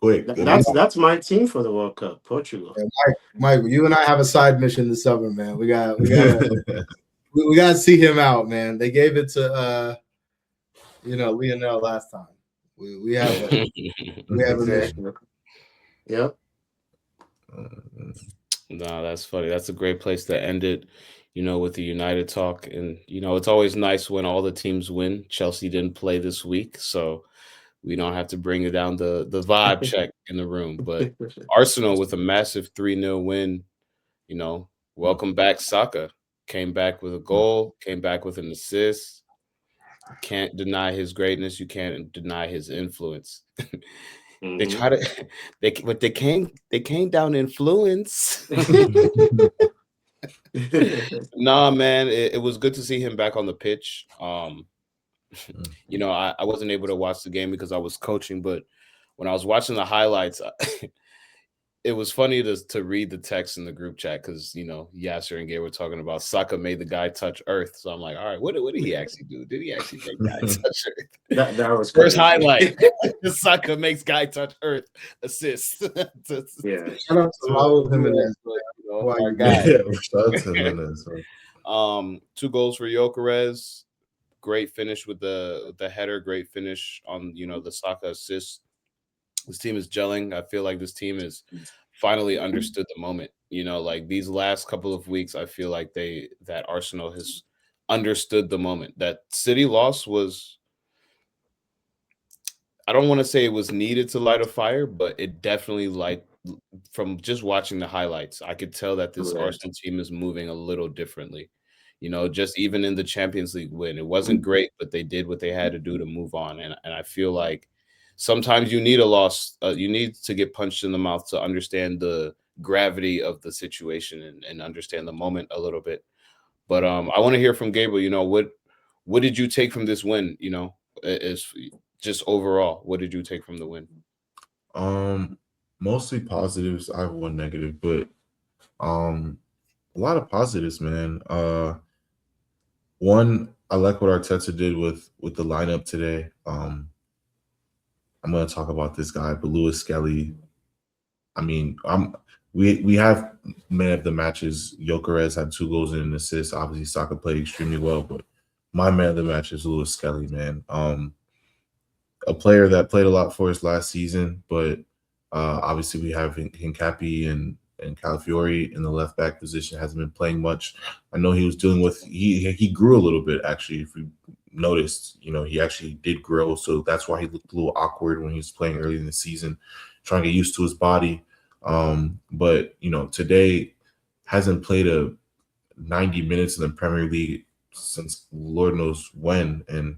Quick. That's my team for the World Cup, Portugal. Yeah, Mike, you and I have a side mission this summer, man. We got to see him out, man. They gave it to Lionel last time. We have a mission. Yep. No, that's funny. That's a great place to end it, with the United talk. And, it's always nice when all the teams win. Chelsea didn't play this week, so we don't have to bring it down the vibe check in the room. But Arsenal with a massive 3-0 win, welcome back Saka. Came back with a goal, came back with an assist. You can't deny his greatness. You can't deny his influence. They try to, but they came down influence. Nah, man, it was good to see him back on the pitch. I wasn't able to watch the game because I was coaching, but when I was watching the highlights, it was funny to read the text in the group chat because Yasser and Gay were talking about Saka made the guy touch earth. So I'm like, all right, what did he actually do? Did he actually make guy touch earth? That was first highlight. Saka makes guy touch earth assist. Yeah. Shout out to Raul Jimenez. Our guy. Shout out to Jimenez. 2 goals for Gyökeres. Great finish with the header. Great finish on the Saka assist. This team is gelling. I feel like this team is finally understood the moment. Like these last couple of weeks, I feel like that Arsenal has understood the moment. That City loss was, I don't want to say it was needed to light a fire, but it definitely from just watching the highlights, I could tell that this Arsenal team is moving a little differently. Just even in the Champions League win, it wasn't great, but they did what they had to do to move on. And I feel like sometimes you need a loss. You need to get punched in the mouth to understand the gravity of the situation and understand the moment a little bit. But I want to hear from Gabriel. What did you take from this win? Is just overall, what did you take from the win? Mostly positives. I have one negative, but a lot of positives, man. One, I like what Arteta did with the lineup today. I'm going to talk about this guy, but Lewis Skelly. I mean, we have man of the matches. Gyökeres had 2 goals and an assist. Obviously, Saka played extremely well, but my man of the match is Lewis Skelly, man. A player that played a lot for us last season, but obviously we have Hincapi and Calafiori in the left back position. Hasn't been playing much. I know he was dealing with he grew a little bit actually. If you noticed, he actually did grow, so that's why he looked a little awkward when he was playing early in the season, trying to get used to his body. But today hasn't played a 90 minutes in the Premier League since Lord knows when, and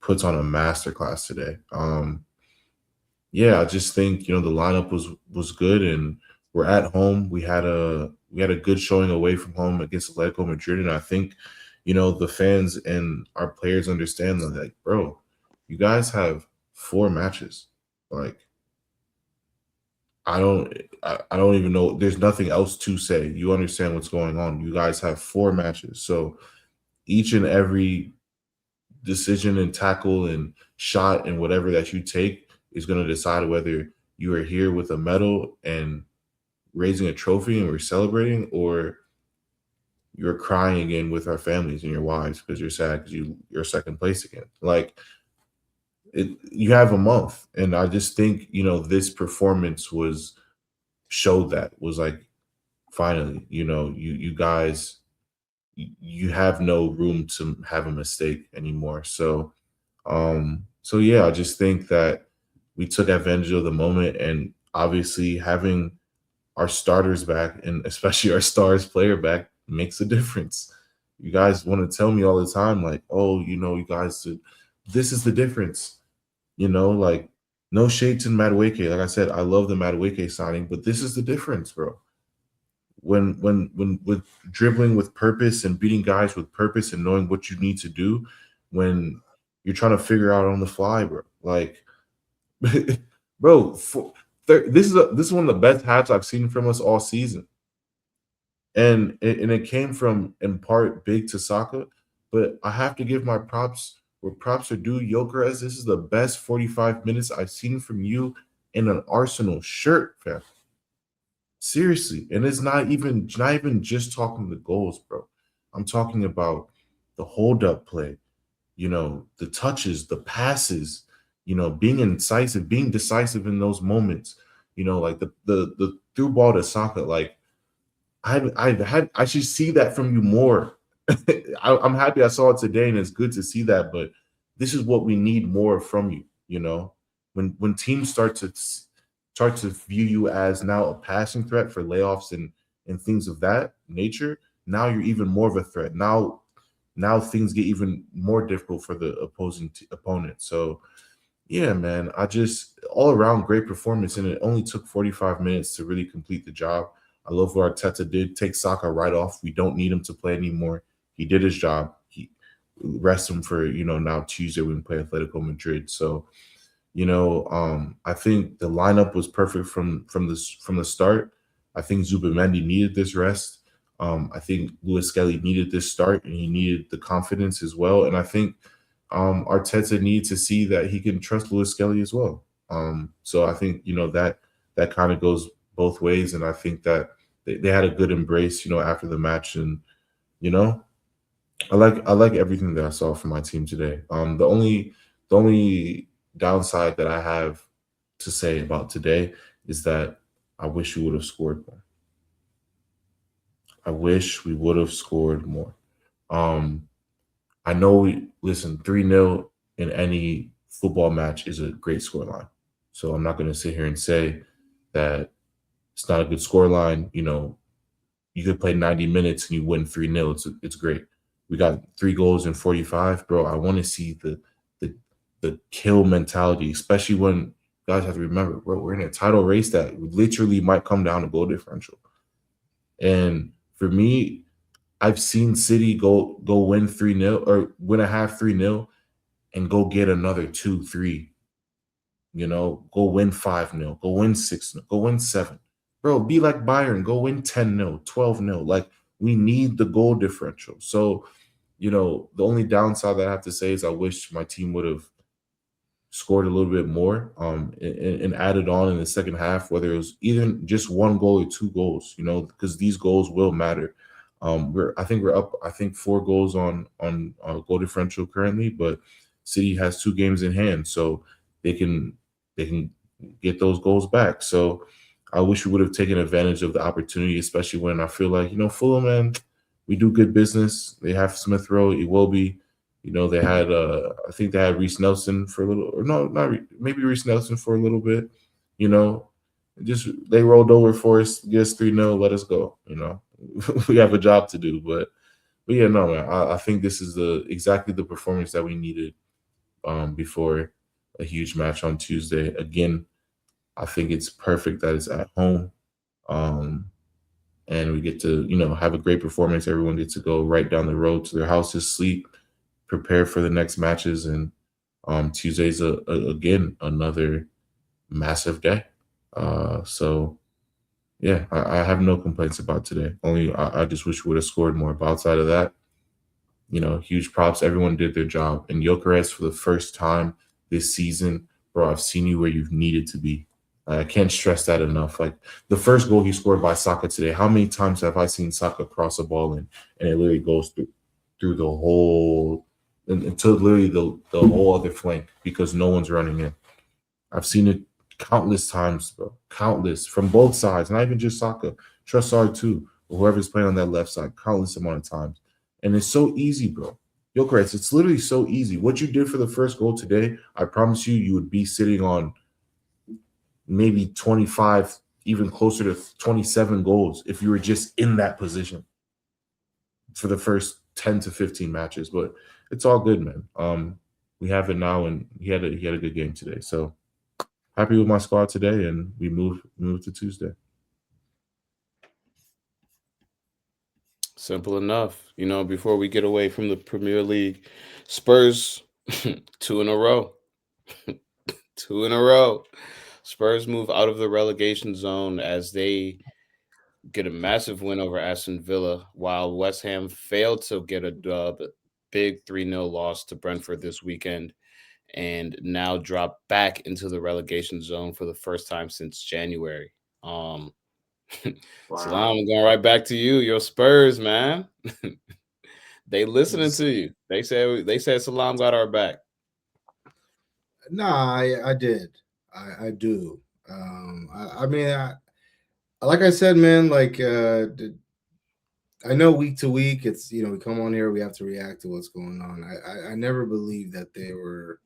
puts on a masterclass today. I just think the lineup was good, and we're at home. We had a good showing away from home against Atletico Madrid, and I think the fans and our players understand that, like, bro, you guys have 4 matches. Like, I don't even know. There's nothing else to say. You understand what's going on. You guys have 4 matches, so each and every decision and tackle and shot and whatever that you take is going to decide whether you are here with a medal and raising a trophy and we're celebrating, or you're crying again with our families and your wives because you're sad because you're second place again. Like, you have a month, and I just think this performance showed that was like finally you guys you have no room to have a mistake anymore. So yeah, I just think that we took advantage of the moment, and obviously having our starters back and especially our stars player back makes a difference. You guys want to tell me all the time, like, oh, you guys, this is the difference. Like, no shade to Madueke. Like I said, I love the Madueke signing, but this is the difference, bro. When with dribbling with purpose and beating guys with purpose and knowing what you need to do when you're trying to figure out on the fly, bro. Like, bro, this is one of the best hats I've seen from us all season, and it came from in part big to Saka, but I have to give my props where props are due. Gyökeres, this is the best 45 minutes I've seen from you in an Arsenal shirt, fam. Seriously, and it's not even just talking the goals, bro. I'm talking about the hold up play, the touches, the passes, being incisive, being decisive in those moments. Like the through ball to Saka, like I should see that from you more. I'm happy I saw it today, and it's good to see that. But this is what we need more from you. When teams start to view you as now a passing threat for layoffs and things of that nature, now you're even more of a threat. Now things get even more difficult for the opposing opponent. So yeah, man, I just all around great performance, and it only took 45 minutes to really complete the job. I love what Arteta did. Take Saka right off. We don't need him to play anymore. He did his job. He rest him for now Tuesday when we play Atletico Madrid. So I think the lineup was perfect from the start. I think Zubamendi needed this rest. I think Lewis Skelly needed this start, and he needed the confidence as well. And I think Arteta needs to see that he can trust Lewis Skelly as well. So I think that kind of goes both ways, and I think that they had a good embrace, after the match, and I like everything that I saw from my team today. The only downside that I have to say about today is that I wish we would have scored more. I wish we would have scored more. I know 3-0 in any football match is a great scoreline. So I'm not going to sit here and say that it's not a good scoreline. You could play 90 minutes and you win 3-0. It's great. We got 3 goals in 45, bro. I want to see the kill mentality, especially when guys have to remember, bro, we're in a title race that literally might come down to goal differential. And for me, I've seen City go win 3-0 or win a half 3-0 and go get another 2-3. Go win 5-0, go win 6-0, go win 7. Bro, be like Bayern, go win 10-0, 12-0. Like, we need the goal differential. So, the only downside that I have to say is I wish my team would have scored a little bit more and added on in the second half, whether it was even just 1 goal or 2 goals, because these goals will matter. I think we're up 4 goals on goal differential currently, but City has 2 games in hand, so they can get those goals back. So I wish we would have taken advantage of the opportunity, especially when I feel like, Fulham, man, we do good business. They have Smith Rowe, Iwobi. They had I think they had Reece Nelson for a little, or no, maybe Reece Nelson for a little bit. Just they rolled over for us, get us 3-0, let us go. We have a job to do, but yeah, no, man. I think this is exactly the performance that we needed before a huge match on Tuesday. Again, I think it's perfect that it's at home, and we get to have a great performance. Everyone gets to go right down the road to their houses, sleep, prepare for the next matches, and Tuesday's again another massive day. So yeah, I have no complaints about today. Only I just wish we would have scored more. But outside of that, huge props. Everyone did their job. And Gyökeres, for the first time this season, bro, I've seen you where you've needed to be. I can't stress that enough. Like, the first goal he scored by Saka today, how many times have I seen Saka cross a ball and it literally goes through the whole until literally the whole other flank because no one's running in. I've seen it countless times, bro. Countless from both sides, not even just Saka. Trossard too, or whoever's playing on that left side, countless amount of times. And it's so easy, bro. Gyökeres, it's literally so easy. What you did for the first goal today, I promise you would be sitting on maybe 25, even closer to 27 goals if you were just in that position for the first 10 to 15 matches. But it's all good, man. We have it now, and he had a good game today. So happy with my squad today, and we move to Tuesday. Simple enough. You know, before we get away from the Premier League, Spurs 2 in a row. 2 in a row. Spurs move out of the relegation zone as they get a massive win over Aston Villa, while West Ham failed to get a dub, big 3-0 loss to Brentford this weekend, and now drop back into the relegation zone for the first time since January. Wow. Salam, I'm going right back to you. Your Spurs, man. They listening to you. They said Salam got our back. Nah, I did. I do. I mean, like I said, man, like I know week to week, it's, we come on here, we have to react to what's going on. I never believed that they were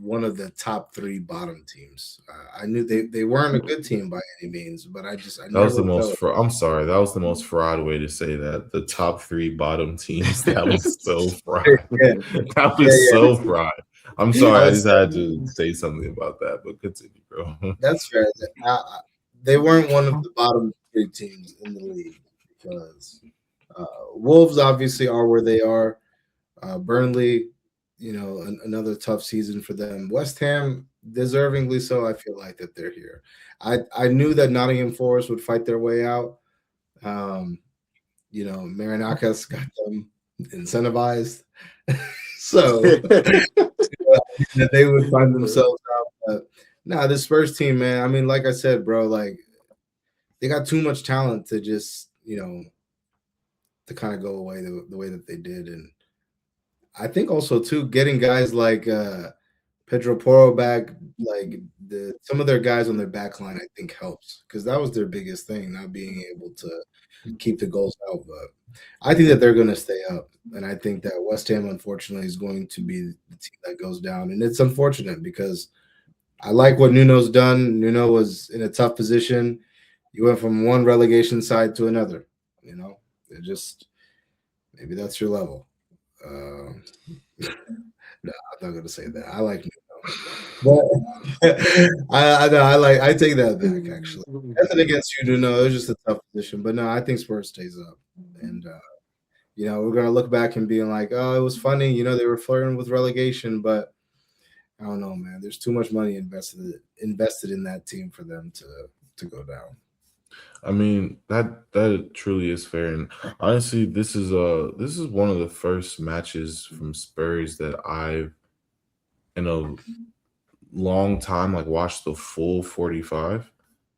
one of the top 3 bottom teams. I knew they weren't a good team by any means, but I that was the most. I'm sorry, that was the most fraud way to say that. The top 3 bottom teams. That was so fraud. Yeah. That was so fraud. I'm sorry, I just had to say something about that. But continue, bro. That's fair. They weren't one of the bottom 3 teams in the league because Wolves obviously are where they are. Burnley, another tough season for them. West Ham, deservingly so. I feel like that they're here. I knew that Nottingham Forest would fight their way out. Marinakis got them incentivized, so that they would find themselves out. But nah, this Spurs team, man. I mean, like I said, bro, like they got too much talent to just to kind of go away the way that they did, and I think also too getting guys like Pedro Porro back, like some of their guys on their back line, I think helps because that was their biggest thing, not being able to keep the goals out. But I think that they're going to stay up, and I think that West Ham, unfortunately, is going to be the team that goes down, and it's unfortunate because I like what Nuno's done. Nuno was in a tough position. You went from one relegation side to another. It just maybe that's your level. No, I'm not going to say that. I like Nuno, but I take that back. Actually, nothing against you, Nuno. It was just a tough position, but no, I think Spurs stays up, and we're going to look back and being like, oh, it was funny. They were flirting with relegation, but I don't know, man. There's too much money invested in that team for them to go down. I mean, that truly is fair, and honestly, this is one of the first matches from Spurs that I've in a long time like watched the full 45,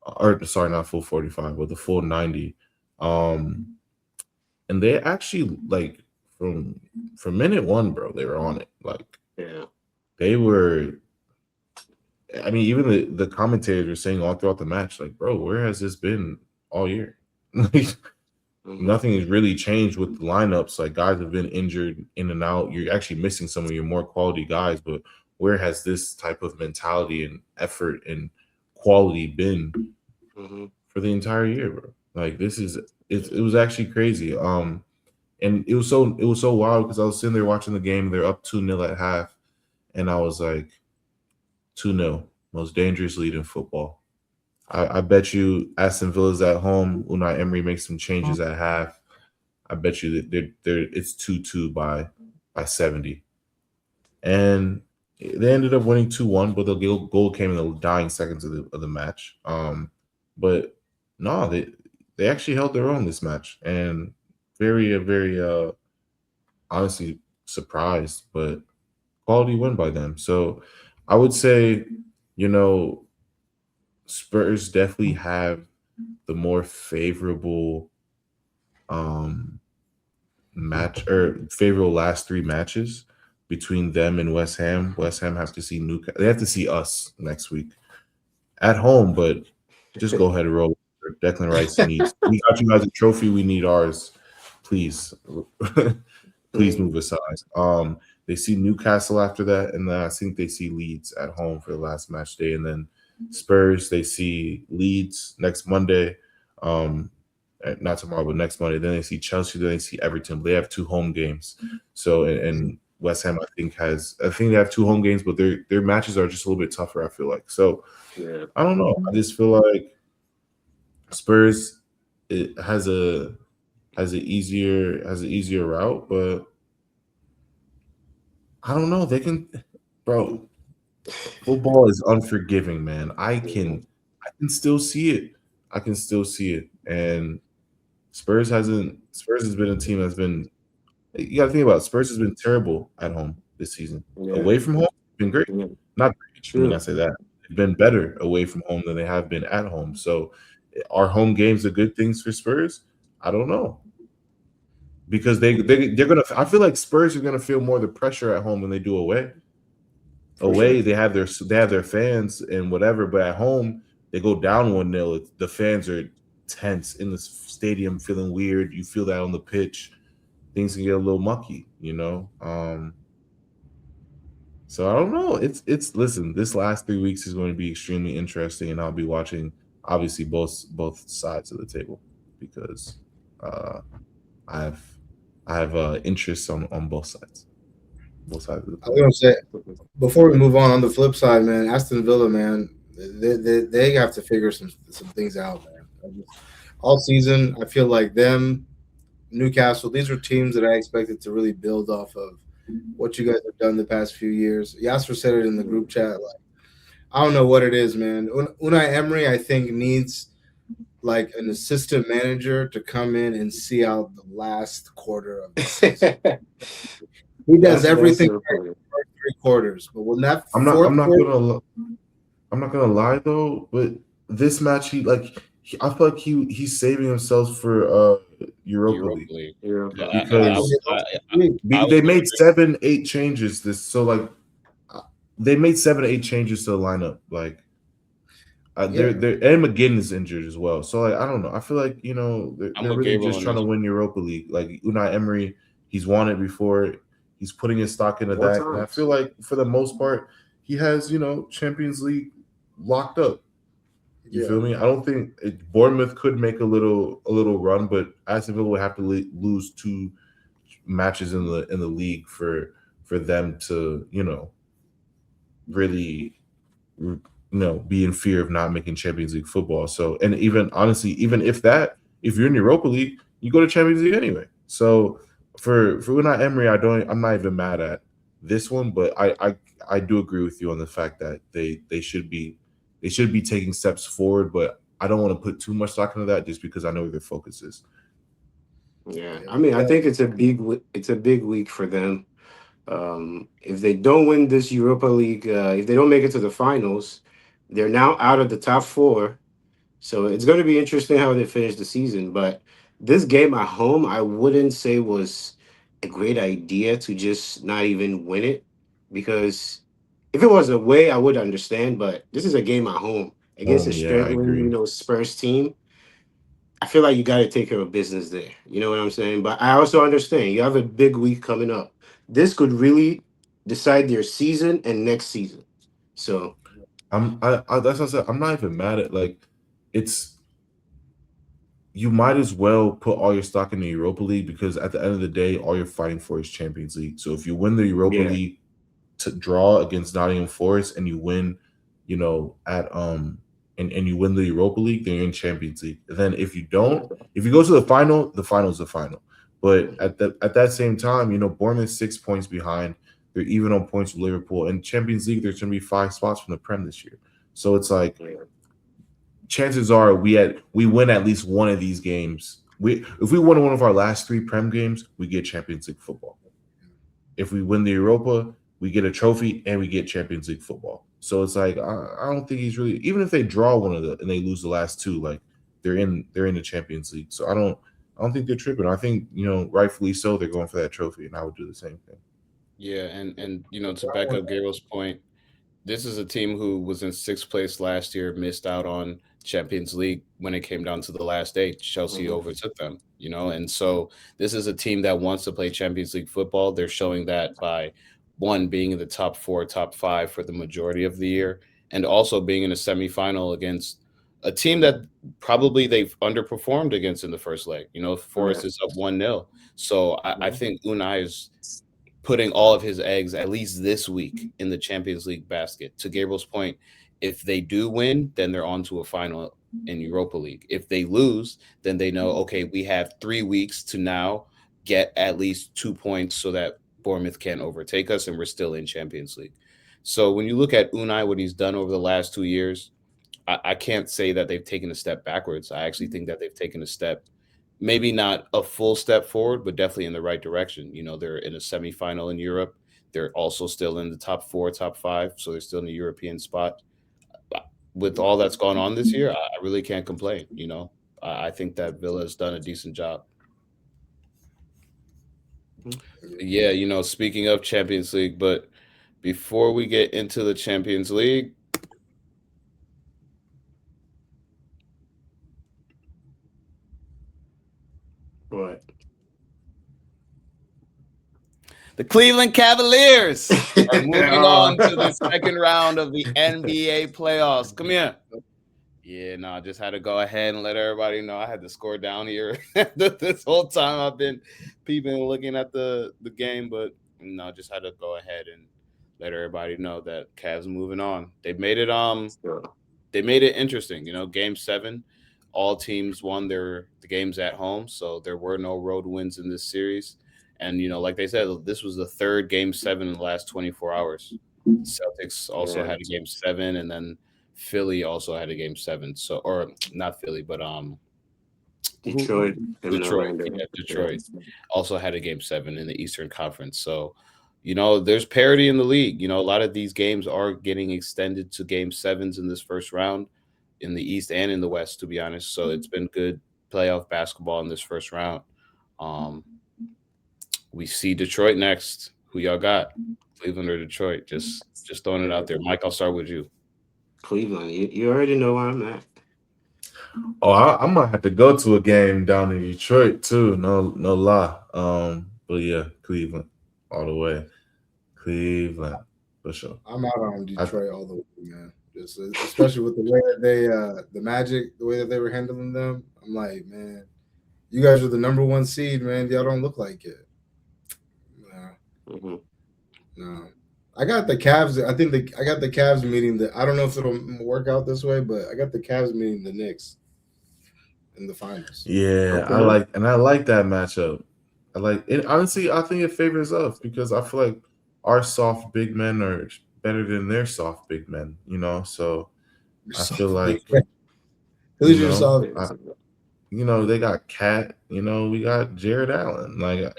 or sorry, not full 45, but the full 90. And they actually like from minute 1, bro, they were on it. Like, Yeah. they were. I mean, even the commentators were saying all throughout the match, like, bro, where has this been all year? Nothing has really changed with the lineups. Like, guys have been injured in and out. You're actually missing some of your more quality guys, but where has this type of mentality and effort and quality been for the entire year, bro? Like, it was actually crazy. And it was so wild because I was sitting there watching the game. They're up 2-0 at half, and I was like, 2-0, most dangerous lead in football. I bet you Aston Villa's at home. Unai Emery makes some changes at half. I bet you that it's 2-2 by 70. And they ended up winning 2-1, but the goal came in the dying seconds of the match. But no, they actually held their own this match, and very honestly surprised, but quality win by them. So I would say, Spurs definitely have the more favorable match or favorable last 3 matches between them and West Ham. West Ham have to see Newcastle. They have to see us next week at home, but just go ahead and roll. Declan Rice needs. We got you guys a trophy. We need ours. Please, please move aside. They see Newcastle after that, and then I think they see Leeds at home for the last match day, and then Spurs. They see Leeds next Monday. Not tomorrow, but next Monday. Then they see Chelsea. Then they see Everton. They have 2 home games. So and West Ham, I think they have 2 home games, but their matches are just a little bit tougher. I feel like so. Yeah. I don't know. I just feel like Spurs it has an easier route, but I don't know. They can, bro. Football is unforgiving, man. I can still see it. I can still see it, and Spurs has been a team that's been. You got to think about it. Spurs has been terrible at home this season. Yeah. Away from home, been great. Yeah. Not great. True. I mean, I say that they've been better away from home than they have been at home. So, are home games a good things for Spurs? I don't know, because they're gonna. I feel like Spurs are gonna feel more the pressure at home than they do away. Away, they have their fans and whatever, but at home they go down 1-0. The fans are tense in the stadium, feeling weird. You feel that on the pitch. Things can get a little mucky, you know. So I don't know. It's listen. This last 3 weeks is going to be extremely interesting, and I'll be watching obviously both sides of the table because I have interests on both sides. Both sides of the I was gonna say before we move on the flip side, man, Aston Villa, man, they have to figure some things out, man. All season, I feel like them, Newcastle, these are teams that I expected to really build off of what you guys have done the past few years. Yasser said it in the group chat. Like, I don't know what it is, man. Unai Emery, I think, needs like an assistant manager to come in and see out the last quarter of the season. He does everything right for 3 quarters, but when that I'm not gonna lie though, but this match I feel like he's saving himself for Europa League. Yeah. Because they made 7-8 changes they made 7-8 changes to the lineup. Like they're and McGinn is injured as well. So like I don't know. I feel like they're really just trying to win Europa League. Like Unai Emery, he's won it before. He's putting his stock into that. And I feel like for the most part, he has Champions League locked up. You feel me? I don't think Bournemouth could make a little run, but Aston Villa would have to lose 2 matches in the league for them to really be in fear of not making Champions League football. So, and even honestly, even if you're in Europa League, you go to Champions League anyway. So for Unai Emery, I'm not even mad at this one, but I do agree with you on the fact that they should be taking steps forward, but I don't want to put too much stock into that just because I know where their focus is. Yeah, I mean, I think it's a big week for them. If they don't win this Europa League, if they don't make it to the finals, they're now out of the top 4. So it's going to be interesting how they finish the season. But this game at home, I wouldn't say was a great idea to just not even win it, because if it was away, I would understand. But this is a game at home against a struggling, Spurs team. I feel like you got to take care of business there. You know what I'm saying? But I also understand you have a big week coming up. This could really decide their season and next season. So that's what I said. I'm not even mad at you might as well put all your stock in the Europa League, because at the end of the day, all you're fighting for is Champions League. So if you win the Europa League to draw against Nottingham Forest and you win, and you win the Europa League, then you're in Champions League. And then if you don't, if you go to the final is the final. But at that same time, Bournemouth's 6 points behind. They're even on points with Liverpool. And Champions League, there's going to be 5 spots from the Prem this year. So it's like, chances are we win at least one of these games. If we win one of our last 3 Prem games, we get Champions League football. If we win the Europa, we get a trophy and we get Champions League football. So it's like I don't think he's really, even if they draw one of and they lose the last 2, like they're in the Champions League. So I don't think they're tripping. I think, rightfully so, they're going for that trophy, and I would do the same thing. Yeah, and to back up Gabriel's point, this is a team who was in sixth place last year, missed out on Champions League when it came down to the last day. Chelsea overtook them, and so this is a team that wants to play Champions League football. They're showing that by one, being in the top 4, top 5 for the majority of the year, and also being in a semifinal against a team that probably they've underperformed against in the first leg. Forest is up 1-0. So I think Unai is putting all of his eggs, at least this week, in the Champions League basket. To Gabriel's point, if they do win, then they're on to a final in Europa League. If they lose, then they know, okay, we have 3 weeks to now get at least 2 points so that Bournemouth can't overtake us and we're still in Champions League. So when you look at Unai, what he's done over the last 2 years, I can't say that they've taken a step backwards. I actually think that they've taken a step, maybe not a full step forward, but definitely in the right direction. They're in a semifinal in Europe. They're also still in the top 4, top 5, so they're still in the European spot. With all that's gone on this year, I really can't complain. I think that Villa has done a decent job. Yeah, speaking of Champions League, but before we get into the Champions League, What? the Cleveland Cavaliers are moving on to the second round of the NBA playoffs. Come here. Yeah, no, I just had to go ahead and let everybody know. I had to score down here this whole time. I've been peeping and looking at the game, but no, just had to go ahead and let everybody know that Cavs moving on. They made it interesting. Game 7, all teams won the games at home, so there were no road wins in this series. And, like they said, this was the third Game 7 in the last 24 hours. Celtics also had a Game 7, and then Philly also had a Game 7. So, or not Philly, but Detroit. Detroit also had a Game 7 in the Eastern Conference. So, there's parity in the league. A lot of these games are getting extended to Game 7s in this first round in the East and in the West, to be honest. So it's been good playoff basketball in this first round. We see Detroit next. Who y'all got? Cleveland or Detroit? Just throwing it out there. Mike, I'll start with you. Cleveland. You already know where I'm at. Oh, I might have to go to a game down in Detroit too. No lie. But yeah, Cleveland all the way. Cleveland for sure. I'm out on Detroit all the way, man. Just especially with the way that they the Magic, the way that they were handling them. I'm like, man, you guys are the number 1 seed, man. Y'all don't look like it. No. I got the Cavs. I got the Cavs meeting. I don't know if it'll work out this way, but I got the Cavs meeting the Knicks in the finals. Yeah, okay. I like that matchup. I like it. Honestly, I think it favors us because I feel like our soft big men are better than their soft big men. So I feel like who's your soft? They got Cat. We got Jared Allen. Like,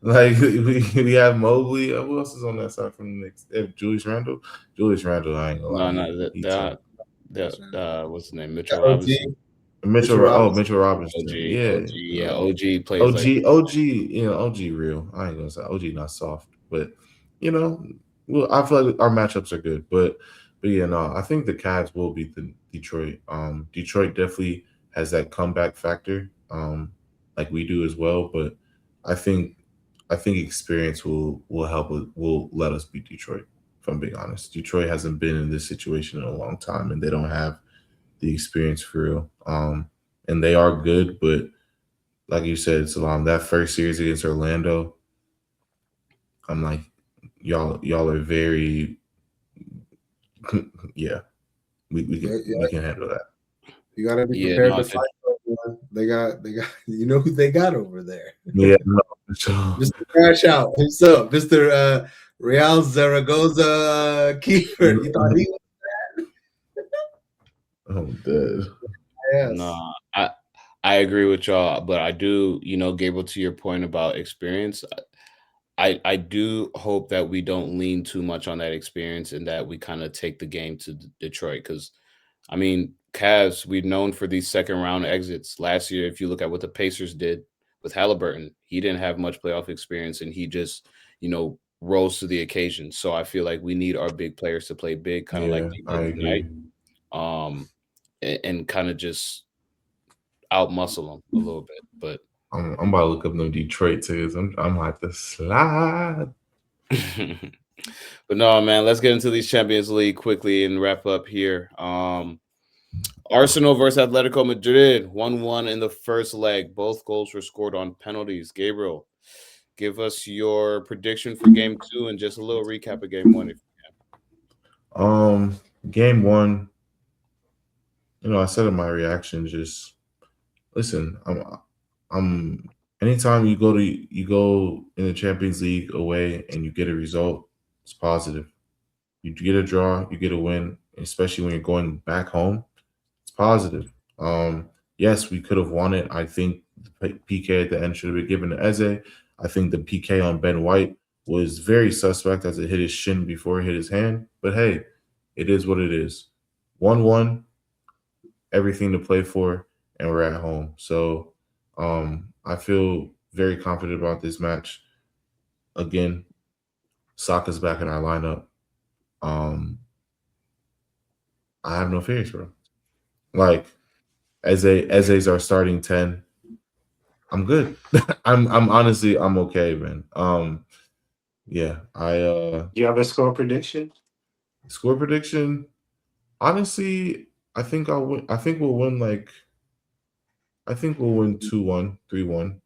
like we have Mobley. Who else is on that side from the Knicks? They have Julius Randle. Julius Randle, I ain't gonna lie. What's his name? Mitchell Robinson. Mitchell Robinson. OG plays OG real. I ain't gonna say OG not soft, but well, I feel like our matchups are good, but yeah, no, I think the Cavs will beat the Detroit. Detroit definitely has that comeback factor, like we do as well. But I think experience will help. Will let us beat Detroit. If I'm being honest, Detroit hasn't been in this situation in a long time, and they don't have the experience for real. And they are good, but like you said, Salam, that first series against Orlando, I'm like, y'all are very, yeah. We can handle that. You gotta be prepared to fight. They got who they got over there. Yeah, no, Mr. Crash Out himself, Mr. Real Zaragoza keeper. You thought he was that? I'm dead. Yes. No, I agree with y'all, but I do, Gabriel, to your point about experience, I do hope that we don't lean too much on that experience and that we kind of take the game to Detroit, because I mean, Cavs, we've known for these second round exits. Last year, if you look at what the Pacers did with Halliburton, he didn't have much playoff experience and he just, rose to the occasion. So I feel like we need our big players to play big, kind of like Yeah, they I did tonight, agree. and kind of just outmuscle them a little bit. But I'm about to look up no Detroit tickets. I'm like the slide. but no, man, let's get into these Champions League quickly and wrap up here. Arsenal versus Atletico Madrid, 1-1 in the first leg. Both goals were scored on penalties. Gabriel, give us your prediction for game 2 and just a little recap of game 1 if you can. Game 1, I said in my reaction, just listen, I'm anytime you go in the Champions League away and you get a result, it's positive. You get a draw, you get a win, especially when you're going back home, it's positive. Yes, we could have won it. I think the PK at the end should have been given to Eze. I think the PK on Ben White was very suspect as it hit his shin before it hit his hand. But hey, it is what it is. 1-1, everything to play for, and we're at home. So I feel very confident about this match. Again, Saka's back in our lineup. I have no fears, bro. Like, Eze's our starting 10. I'm good. I'm honestly I'm okay, man. Yeah, Do you have a score prediction? Score prediction. Honestly, I think I'll win. I think we'll win 2-1, 3-1.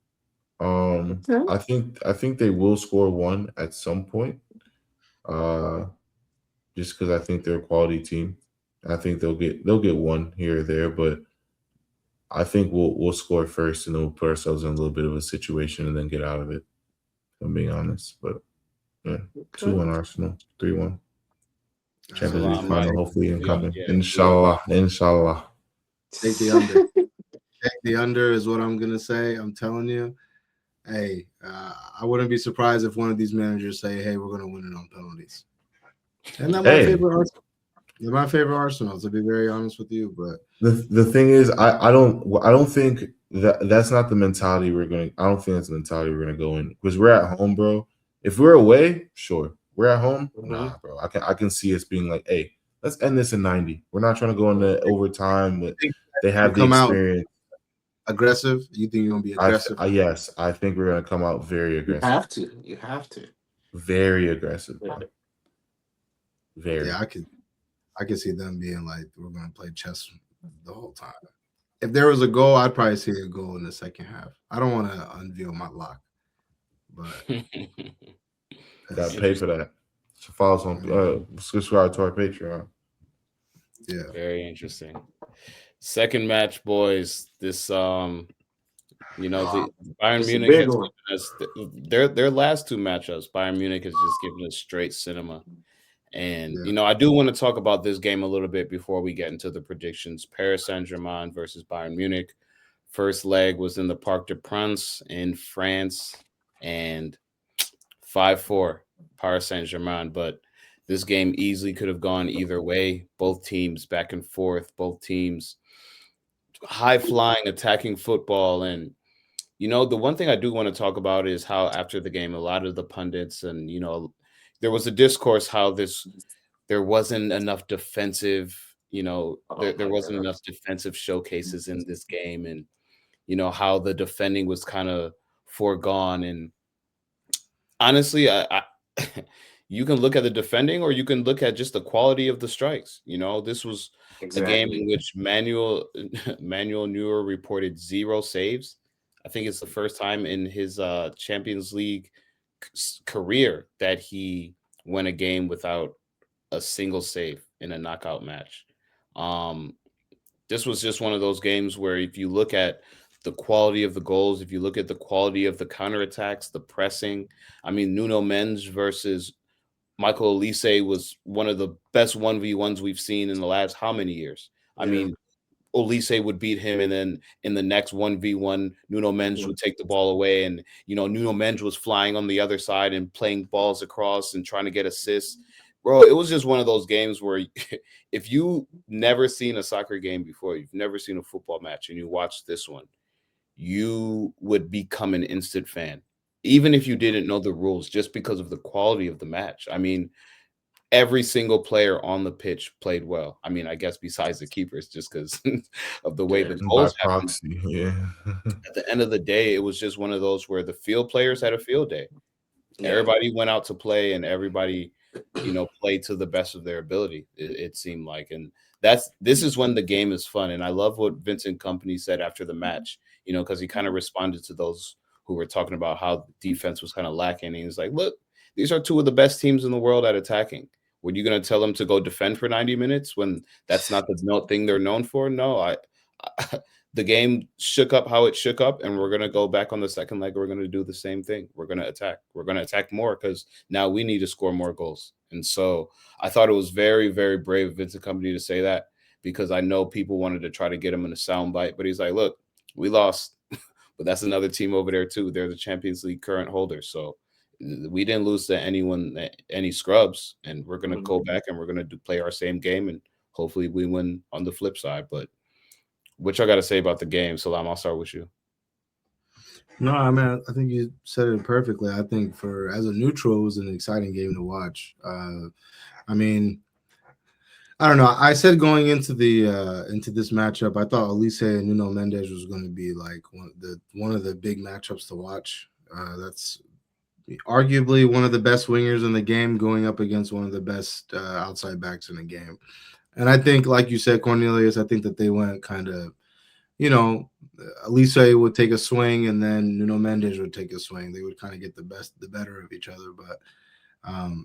I think they will score one at some point. Just because I think they're a quality team. I think they'll get one here or there, but I think we'll score first and then we'll put ourselves in a little bit of a situation and then get out of it. I'm being honest, but yeah, 2-1 Arsenal, 3-1. Champions League final, hopefully incoming. Inshallah. Take the under. Take the under is what I'm gonna say. I'm telling you. Hey, I wouldn't be surprised if one of these managers say, "Hey, we're gonna win it on penalties." And that's my favorite Arsenal. They're my favorite Arsenal, to be very honest with you. But the thing is, I don't think that's not the mentality we're going. I don't think that's the mentality we're going to go in because we're at home, bro. If we're away, sure. We're at home, nah, bro. I can see us being like, hey, let's end this in 90. We're not trying to go into overtime. But they have the experience. Aggressive? You think you're gonna be aggressive? Yes, I think we're gonna come out very aggressive. You have to. Very aggressive. Very. Yeah, I can see them being like, we're gonna play chess the whole time. If there was a goal, I'd probably see a goal in the second half. I don't want to unveil my lock, but gotta pay for that. So follow us on subscribe to our Patreon. Yeah, very interesting. Second match, boys. This the Bayern Munich has given us their last two matchups. Bayern Munich has just given us straight cinema. And I do want to talk about this game a little bit before we get into the predictions. Paris Saint-Germain versus Bayern Munich. First leg was in the Parc des Princes in France, and 5-4 Paris Saint-Germain. But this game easily could have gone either way. Both teams back and forth. Both teams high-flying, attacking football. And, the one thing I do want to talk about is how after the game, a lot of the pundits and, there was a discourse how there wasn't enough defensive, there wasn't enough defensive showcases in this game. And, how the defending was kind of foregone. And honestly, I you can look at the defending or you can look at just the quality of the strikes. This was a game in which Manuel Neuer reported 0 saves. I think it's the first time in his Champions League career that he won a game without a single save in a knockout match. This was just one of those games where if you look at the quality of the goals, if you look at the quality of the counterattacks, the pressing, I mean, Nuno Mendes versus Michael Olise was one of the best 1v1s we've seen in the last how many years? I mean, Olise would beat him, and then in the next 1v1, Nuno Mendes would take the ball away, and Nuno Mendes was flying on the other side and playing balls across and trying to get assists. Bro, it was just one of those games where if you never seen a soccer game before, you've never seen a football match, and you watch this one, you would become an instant fan, even if you didn't know the rules, just because of the quality of the match. I mean, every single player on the pitch played well. I mean, I guess besides the keepers, just because of the way Yeah. the And by goals happened. proxy, yeah. At the end of the day, it was just one of those where the field players had a field day. Yeah. Everybody went out to play, and everybody, played to the best of their ability. It seemed like, and this is when the game is fun. And I love what Vincent Company said after the match. Because he kind of responded to those who were talking about how defense was kind of lacking. And he's like, "Look, these are two of the best teams in the world at attacking. Were you going to tell them to go defend for 90 minutes when that's not the thing they're known for?" No, I the game shook up how it shook up, and we're going to go back on the second leg. We're going to do the same thing. We're going to attack. We're going to attack more because now we need to score more goals. And so I thought it was very, very brave of Vincent Company to say that, because I know people wanted to try to get him in a soundbite, but he's like, "Look, we lost, but that's another team over there too. They're the Champions League current holders. So we didn't lose to any scrubs, and we're going to go back and we're going to play our same game, and hopefully we win on the flip side." But what y'all got to say about the game? Salam, I'll start with you. No, I mean, I think you said it perfectly. I think as a neutral, it was an exciting game to watch. I mean, I don't know. I said going into this matchup, I thought Elise and Nuno Mendes was going to be like one of the big matchups to watch. That's arguably one of the best wingers in the game going up against one of the best outside backs in the game. And I think, like you said, Cornelius, I think that they went kind of, Elise would take a swing and then Nuno Mendes would take a swing. They would kind of get the better of each other. But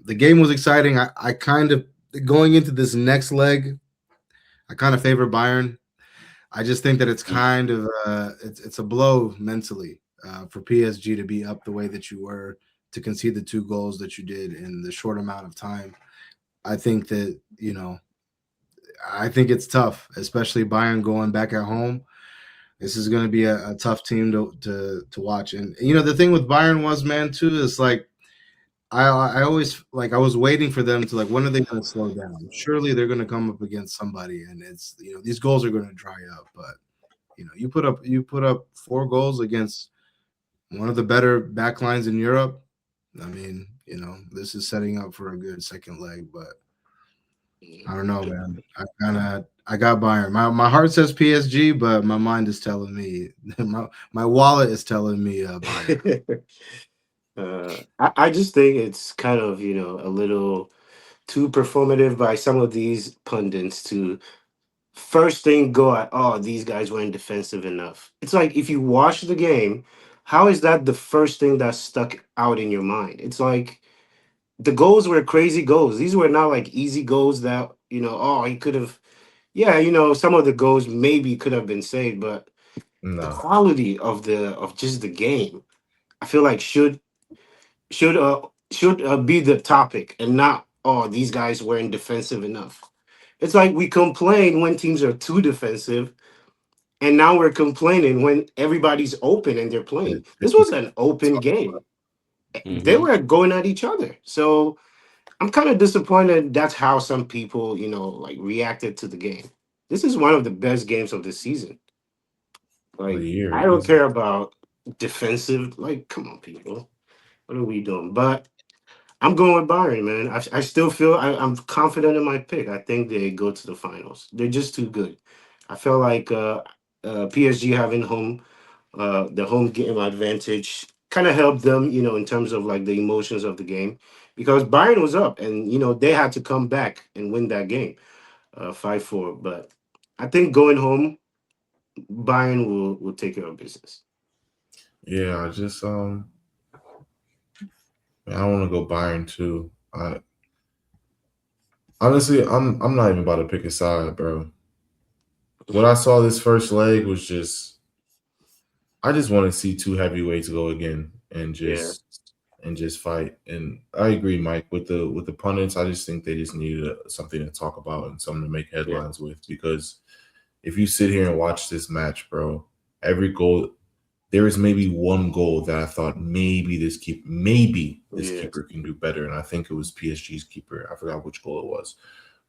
the game was exciting. I kind of, going into this next leg, I kind of favor Bayern. I just think that it's kind of it's a blow mentally for PSG to be up the way that you were, to concede the 2 goals that you did in the short amount of time. I think that, I think it's tough, especially Bayern going back at home. This is going to be a tough team to watch. And, the thing with Bayern was, man, too, is like, I always, like, I was waiting for them to, like, when are they going to slow down? Surely they're going to come up against somebody, and it's, these goals are going to dry up. But, you put up 4 goals against one of the better back lines in Europe. I mean, this is setting up for a good second leg, but I don't know, man. I got Bayern. My heart says PSG, but my mind is telling me, my wallet is telling me Bayern. I just think it's kind of, a little too performative by some of these pundits to first thing go at, "Oh, these guys weren't defensive enough." It's like, if you watch the game, how is that the first thing that stuck out in your mind? It's like the goals were crazy goals. These were not like easy goals that, oh, he could have, some of the goals maybe could have been saved, but the No. quality of just the game, I feel like should be the topic, and not, "Oh, these guys weren't defensive enough." It's like we complain when teams are too defensive, and now we're complaining when everybody's open and they're playing. This was an open game. They were going at each other. So I'm kind of disappointed that's how some people, like, reacted to the game. This is one of the best games of the season. Like, The year, I don't easy. care about defensive. Like, come on, people. What are we doing? But I'm going with Bayern, man. I still feel I'm confident in my pick. I think they go to the finals. They're just too good. I feel like PSG having the home game advantage kind of helped them, in terms of like the emotions of the game, because Bayern was up and they had to come back and win that game, 5-4. But I think going home, Bayern will take care of business. Yeah, I just I want to go Bayern too. Honestly, I'm not even about to pick a side, bro. What I saw this first leg was just, I just want to see 2 heavyweights go again and just fight. And I agree, Mike, with the pundits. I just think they just needed something to talk about and something to make headlines with, because if you sit here and watch this match, bro, every goal there is maybe one goal that I thought maybe this keeper can do better, and I think it was PSG's keeper. I forgot which goal it was.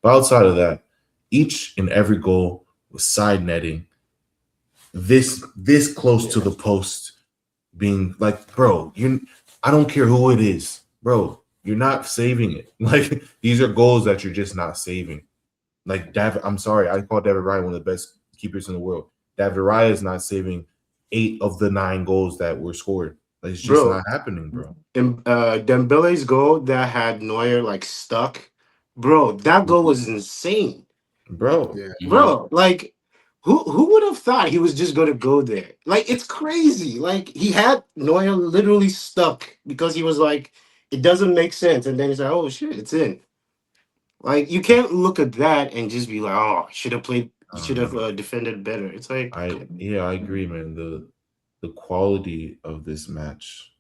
But outside of that, each and every goal was side netting. This close to the post, being like, bro, I don't care who it is, bro. You're not saving it. Like, these are goals that you're just not saving. Like, I'm sorry, I call David Raya one of the best keepers in the world. David Raya is not saving 8 of the 9 goals that were scored. Like, it's just not happening, bro. And Dembele's goal that had Neuer like stuck, bro. That goal was insane, bro. Yeah. Bro, like, who would have thought he was just gonna go there? Like, it's crazy. Like, he had Neuer literally stuck because he was like, it doesn't make sense, and then he's like, oh shit, it's in. Like, you can't look at that and just be like, oh, should have defended better. It's like, I agree, man. The quality of this match,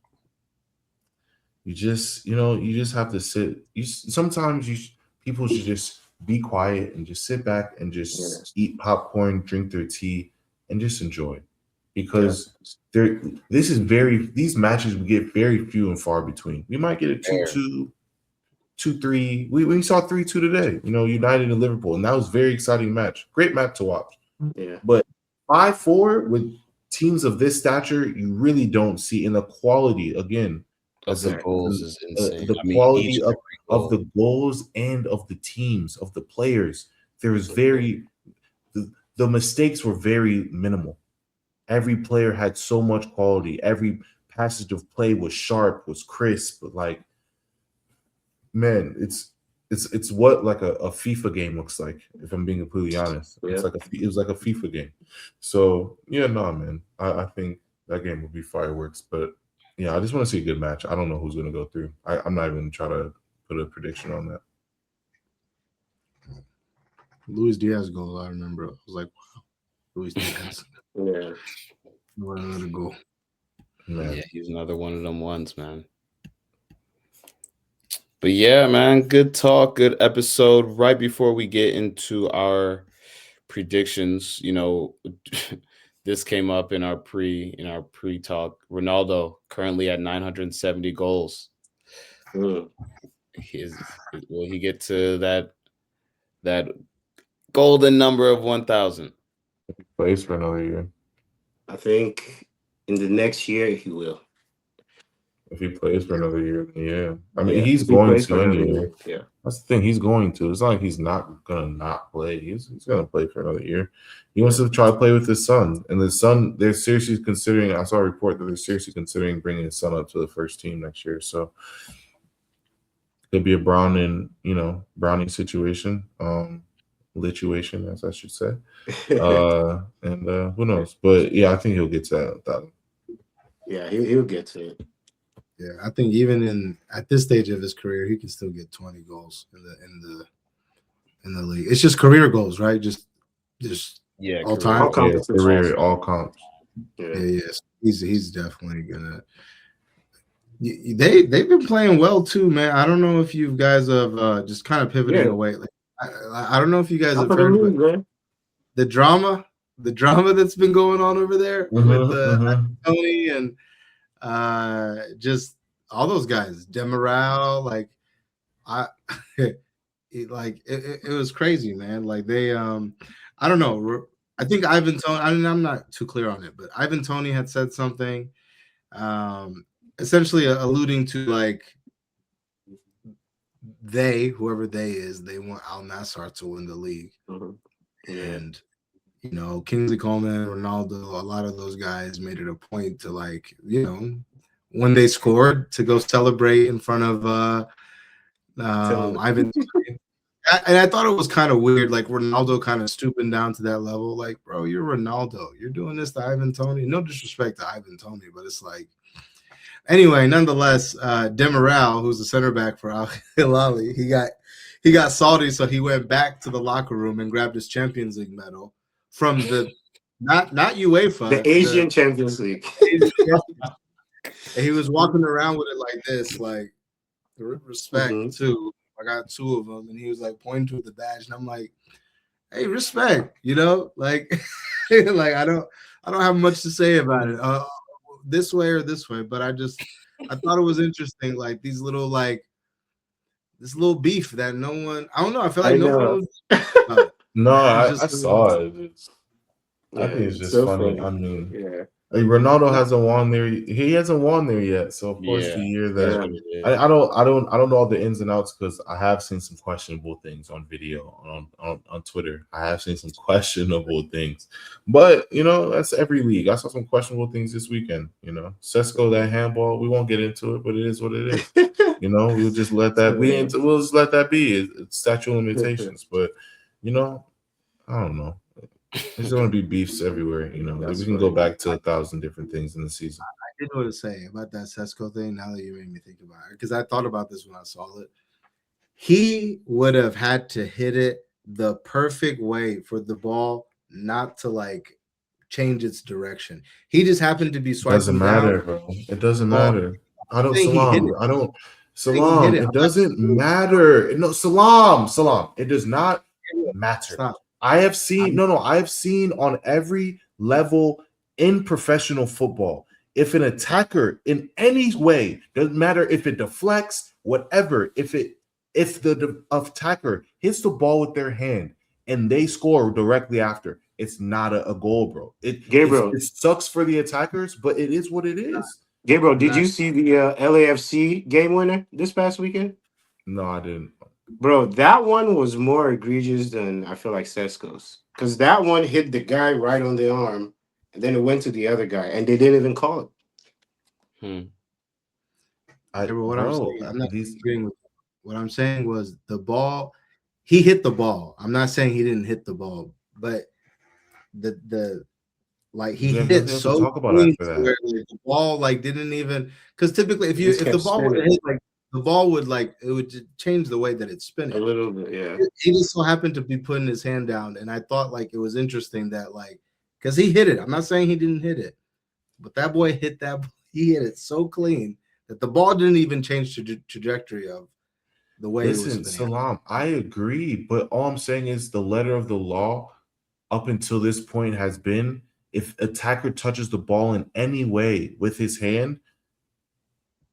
you just have to sit. People should just be quiet and just sit back and just eat popcorn, drink their tea, and just enjoy. Because these matches we get very few and far between. We might get a 2-2, 2-3. We saw 3-2 today. United and Liverpool, and that was a very exciting match. Great match to watch. Yeah. But 5-4 with teams of this stature, you really don't see in the quality again. Of the goals is insane. The quality of the goals and of the teams, of the players. The mistakes were very minimal. Every player had so much quality. Every passage of play was sharp, was crisp. But like, man, it's what like a FIFA game looks like, if I'm being completely honest. Yeah. It was like a FIFA game. So man. I think that game would be fireworks, but yeah, I just want to see a good match. I don't know who's going to go through. I'm not even trying to put a prediction on that. Luis Diaz goal, I remember. I was like, wow, Luis Diaz. Yeah. Another goal. Man. Yeah, he's another one of them ones, man. But yeah, man, good talk, good episode. Right before we get into our predictions, this came up in our pre-talk. Ronaldo currently at 970 goals. Will he get to that golden number of 1,000? Plays for another year. I think in the next year he will. If he plays for another year, yeah. I mean, he's going to anyway. Yeah. That's the thing. He's going to. It's not like he's not gonna not play. He's gonna play for another year. He wants to try to play with his son, and his son. They're seriously considering. I saw a report that they're seriously considering bringing his son up to the first team next year. So it'd be a Browning situation, lituation, as I should say. And who knows? But yeah, I think he'll get to that. Yeah, he'll get to it. Yeah, I think even at this stage of his career, he can still get 20 goals in the league. It's just career goals, right? Just all time, all comps. Yeah, yes. He's definitely gonna. They've been playing well too, man. I don't know if you guys have just kind of pivoting away. Like, I don't know if you guys have heard, but the drama that's been going on over there with Tony and. Just all those guys, Demiral, like it was crazy, man. Like they, I don't know. I think Ivan Toney. I mean, I'm not too clear on it, but Ivan Toney had said something, essentially alluding to like whoever they want Al Nassr to win the league, and. Kingsley Coleman, Ronaldo, a lot of those guys made it a point to when they scored to go celebrate in front of Ivan. And I thought it was kind of weird, like Ronaldo kind of stooping down to that level. Like, bro, you're Ronaldo. You're doing this to Ivan Toney. No disrespect to Ivan Toney, but it's like, anyway, nonetheless, Demiral, who's the center back for Al Hilal, he got salty, so he went back to the locker room and grabbed his Champions League medal. From the not UEFA, the Asian Champions League. And he was walking around with it like this, like respect too. I got 2 of them, and he was like pointing to the badge, and I'm like, "Hey, respect," like, like I don't have much to say about it. this way or this way, but I thought it was interesting, like these little this little beef that no one. I don't know. I feel like no one was. No, I just- saw it. I think it's just funny. I mean, Ronaldo hasn't won there. He hasn't won there yet. So of course, the year that I don't know all the ins and outs because I have seen some questionable things on video on Twitter. I have seen some questionable things, but that's every league. I saw some questionable things this weekend. Sesko, that handball. We won't get into it, but it is what it is. We'll just let that be. We'll just let that be. It's statute of limitations, but I don't know. There's going to be beefs everywhere. We can go back to 1,000 different things in the season. I didn't know what to say about that Sesko thing. Now that you made me think about it, because I thought about this when I saw it. He would have had to hit it the perfect way for the ball not to change its direction. He just happened to be swiping. Doesn't matter, bro. It doesn't matter. I don't. Salam. It doesn't matter. No, Salam. It does not matter. Stop. I have seen I have seen on every level in professional football, if an attacker in any way, doesn't matter if it deflects, whatever, if the attacker hits the ball with their hand and they score directly after, it's not a goal, bro. It sucks for the attackers, but it is what it is. Gabriel, did you see the LAFC game winner this past weekend? No, I didn't. Bro, that one was more egregious than I feel like Sesko's. Because that one hit the guy right on the arm, and then it went to the other guy, and they didn't even call it. I'm not agreeing with you. What I'm saying was the ball, he hit the ball. I'm not saying he didn't hit the ball, but he hit so talk about after that. Where the ball didn't even, because typically if the ball would hit the ball would it would change the way that it's spinning a little bit. Yeah, he just so happened to be putting his hand down, and I thought it was interesting that because he hit it. I'm not saying he didn't hit it, but that boy hit that. He hit it so clean that the ball didn't even change the trajectory of the way. Listen, Salam, I agree, but all I'm saying is the letter of the law up until this point has been, if attacker touches the ball in any way with his hand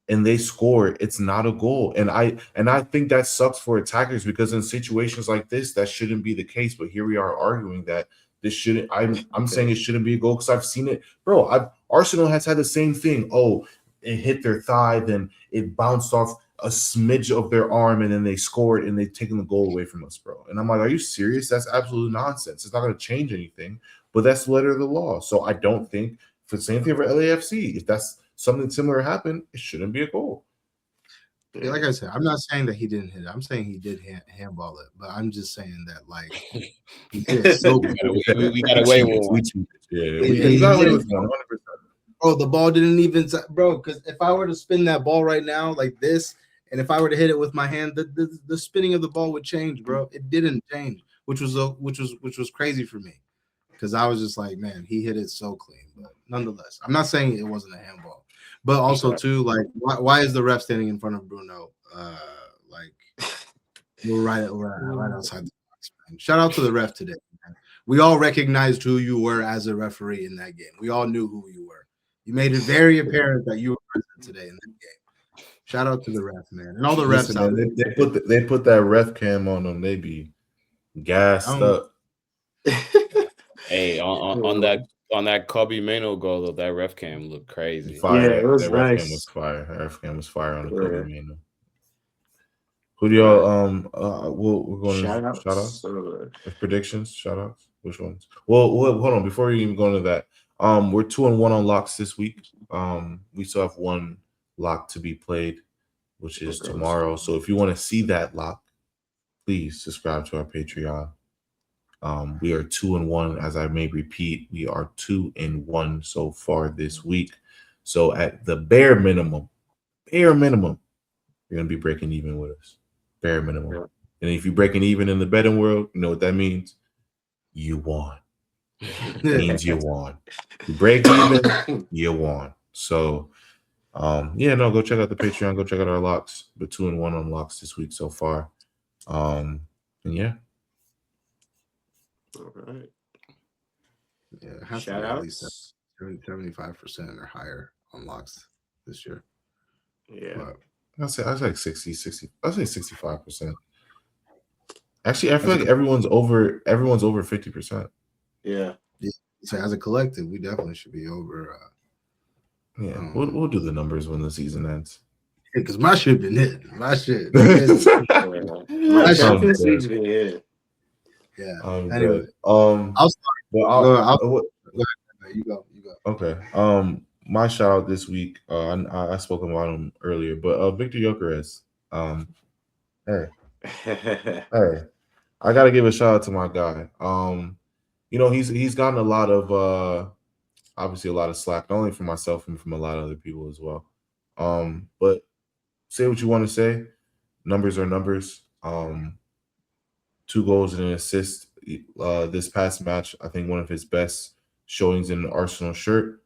and they score, it's not a goal. And I think that sucks for attackers, because in situations like this, that shouldn't be the case. But here we are arguing that this shouldn't. I'm saying it shouldn't be a goal because I've seen it, bro. Arsenal has had the same thing. Oh, it hit their thigh, then it bounced off a smidge of their arm, and then they scored, and they've taken the goal away from us, bro. And I'm like, are you serious? That's absolute nonsense. It's not going to change anything. But that's the letter of the law. So I don't think, for the same thing for LAFC, if that's something similar happened, it shouldn't be a goal. Yeah, like I said, I'm not saying that he didn't hit it. I'm saying he did handball it, but I'm just saying that he did it so we got away with it. We got away with 100%. Bro, the ball didn't even, because if I were to spin that ball right now like this, and if I were to hit it with my hand, the spinning of the ball would change, bro. It didn't change, which was crazy for me, because I was just like, man, he hit it so clean. But nonetheless, I'm not saying it wasn't a handball, but also too, why is the ref standing in front of Bruno? We're right outside the box, man. Shout out to the ref today, man. We all recognized who you were as a referee in that game. We all knew who you were. You made it very apparent that you were present today in that game. Shout out to the ref, man, and all the refs out there. They put that ref cam on them. They be gassed up. Hey, on that Kobe Mano goal, though, that ref cam looked crazy. Fire. Yeah, it was that nice. Ref cam was fire. That ref cam was fire on the Kobe Mano. Who do y'all we're going to shout outs? Predictions, shout outs. Which ones? Well, hold on, before we even go into that. We're 2-1 on locks this week. We still have one lock to be played, which is tomorrow. So if you want to see that lock, please subscribe to our Patreon. We are 2-1, as I may repeat. We are 2-1 so far this week. So at the bare minimum, you're gonna be breaking even with us. Bare minimum. Yeah. And if you're breaking even in the betting world, you know what that means? You won. It means you won. You break even, you won. So go check out the Patreon, go check out our locks. We're 2-1 on locks this week so far. And yeah. All right. Yeah, it has to be at least 75% or higher unlocks this year. Yeah. But I say like 60. I say 65%. Actually, I feel like everyone's over 50%. Yeah. so as a collective, we definitely should be over. Yeah, we'll do the numbers when the season ends. Because my shit been hit. My shit. My Champions League's been hit. Yeah. Anyway, I'll start. go ahead. You go. Okay. My shout out this week. I spoke about him earlier, but Victor Gyökeres. Hey, I gotta give a shout out to my guy. He's gotten a lot of obviously a lot of slack, not only from myself and from a lot of other people as well. But say what you want to say. Numbers are numbers. 2 goals and an assist. This past match, I think one of his best showings in an Arsenal shirt.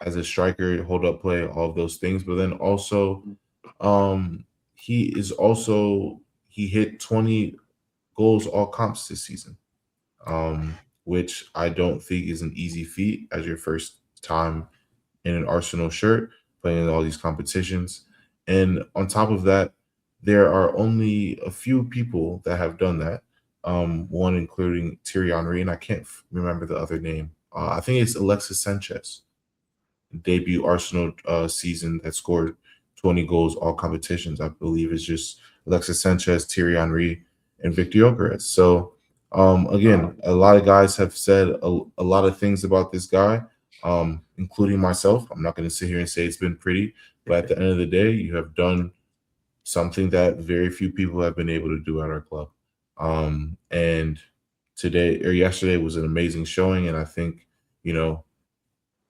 As a striker, hold up play, all of those things. But then also, he hit 20 goals all comps this season, which I don't think is an easy feat as your first time in an Arsenal shirt, playing in all these competitions. And on top of that, there are only a few people that have done that. One including Thierry Henry, and I can't remember the other name. I think it's Alexis Sanchez, debut Arsenal season that scored 20 goals all competitions. I believe it's just Alexis Sanchez, Thierry Henry, and Victor Gyökeres. So again, a lot of guys have said a lot of things about this guy, including myself. I'm not going to sit here and say it's been pretty, but at the end of the day, you have done something that very few people have been able to do at our club. And yesterday was an amazing showing, and I think,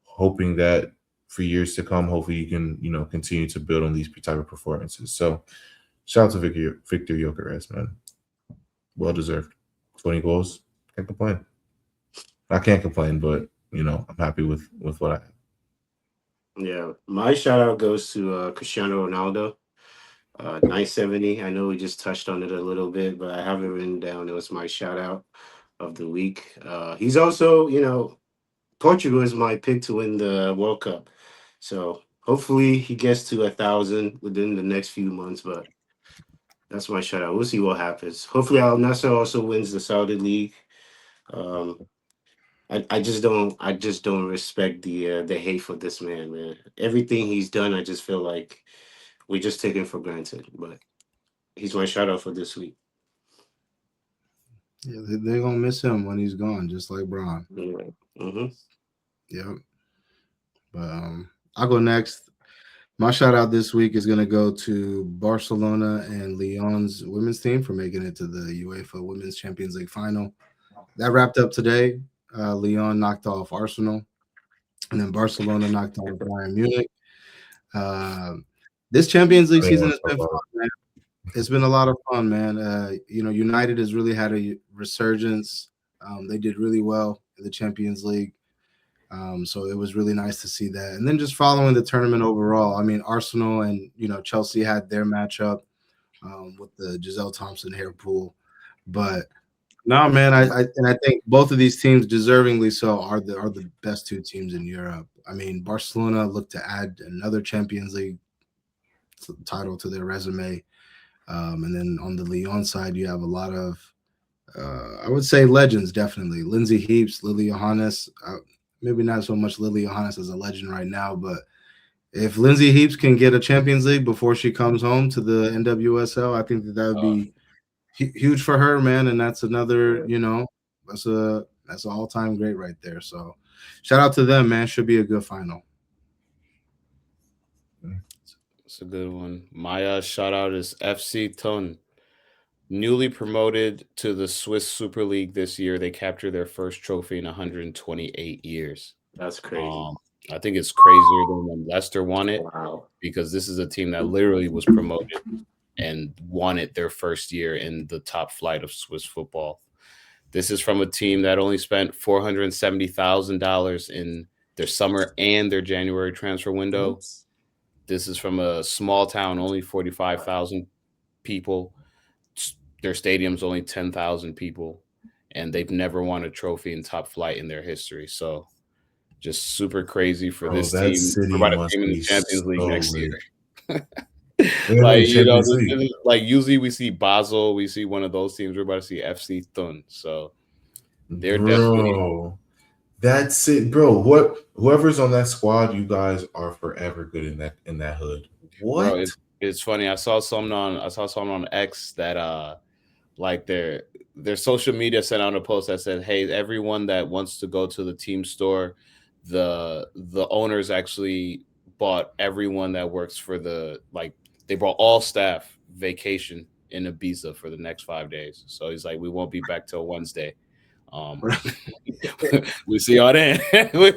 hoping that for years to come, hopefully you can, continue to build on these type of performances. So shout out to Victor Gyökeres, man. Well deserved. 20 goals. Can't complain. I can't complain, but I'm happy with what I have. Yeah. My shout out goes to Cristiano Ronaldo. 970. I know we just touched on it a little bit, but I have it written down. It was my shout out of the week. He's also, Portugal is my pick to win the World Cup. So hopefully he gets to 1,000 within the next few months, but that's my shout out. We'll see what happens. Hopefully Al Nassr also wins the Saudi League. I just don't respect the hate for this man. Everything he's done, I just feel like we just take him for granted. But he's my shout out for this week. Yeah, they're gonna miss him when he's gone, just like Braun. Yeah. Mm-hmm. Yep. But I'll go next. My shout out this week is going to go to Barcelona and Lyon's women's team for making it to the UEFA Women's Champions League final. That wrapped up today. Lyon knocked off Arsenal, and then Barcelona knocked off Bayern Munich. This Champions League season has been fun, man. It's been a lot of fun, man. United has really had a resurgence. They did really well in the Champions League. So it was really nice to see that. And then just following the tournament overall, I mean, Arsenal and, Chelsea had their matchup with the Giselle Thompson hair pool. But no, man, I think both of these teams, deservingly so, are the best 2 teams in Europe. I mean, Barcelona looked to add another Champions League title to their resume. And then on the Lyon side, you have a lot of, I would say, legends, definitely. Lindsay Heaps, Lily Johannes. Maybe not so much Lily Johannes as a legend right now, but if Lindsay Heaps can get a Champions League before she comes home to the NWSL, I think that would be huge for her, man. And that's another, that's an all-time great right there. So shout out to them, man. Should be a good final. It's a good one. My shout out is FC Thun. Newly promoted to the Swiss Super League this year, they captured their first trophy in 128 years. That's crazy. I think it's crazier than when Leicester won it. Wow. Because this is a team that literally was promoted and won it their first year in the top flight of Swiss football. This is from a team that only spent $470,000 in their summer and their January transfer window. This is from a small town, only 45,000 people. Their stadium's only 10,000 people, and they've never won a trophy in top flight in their history. So Just super crazy for Bro, this that team. We're city about to must see them in the be Champions League so next year. lit. They're gonna be Like, in Champions this League. is, like, usually we see Basel, we see one of those teams. We're about to see FC Thun. So they're definitely Bro, that's it, bro. Whoever's on that squad, you guys are forever good in that hood. bro. What? It's funny. I saw someone on X that like their social media sent out a post that said, "Hey, everyone that wants to go to the team store, the owners actually bought everyone that works for they brought all staff vacation in Ibiza for the next 5 days. So he's like, we won't be back till Wednesday. We see y'all then. I mean,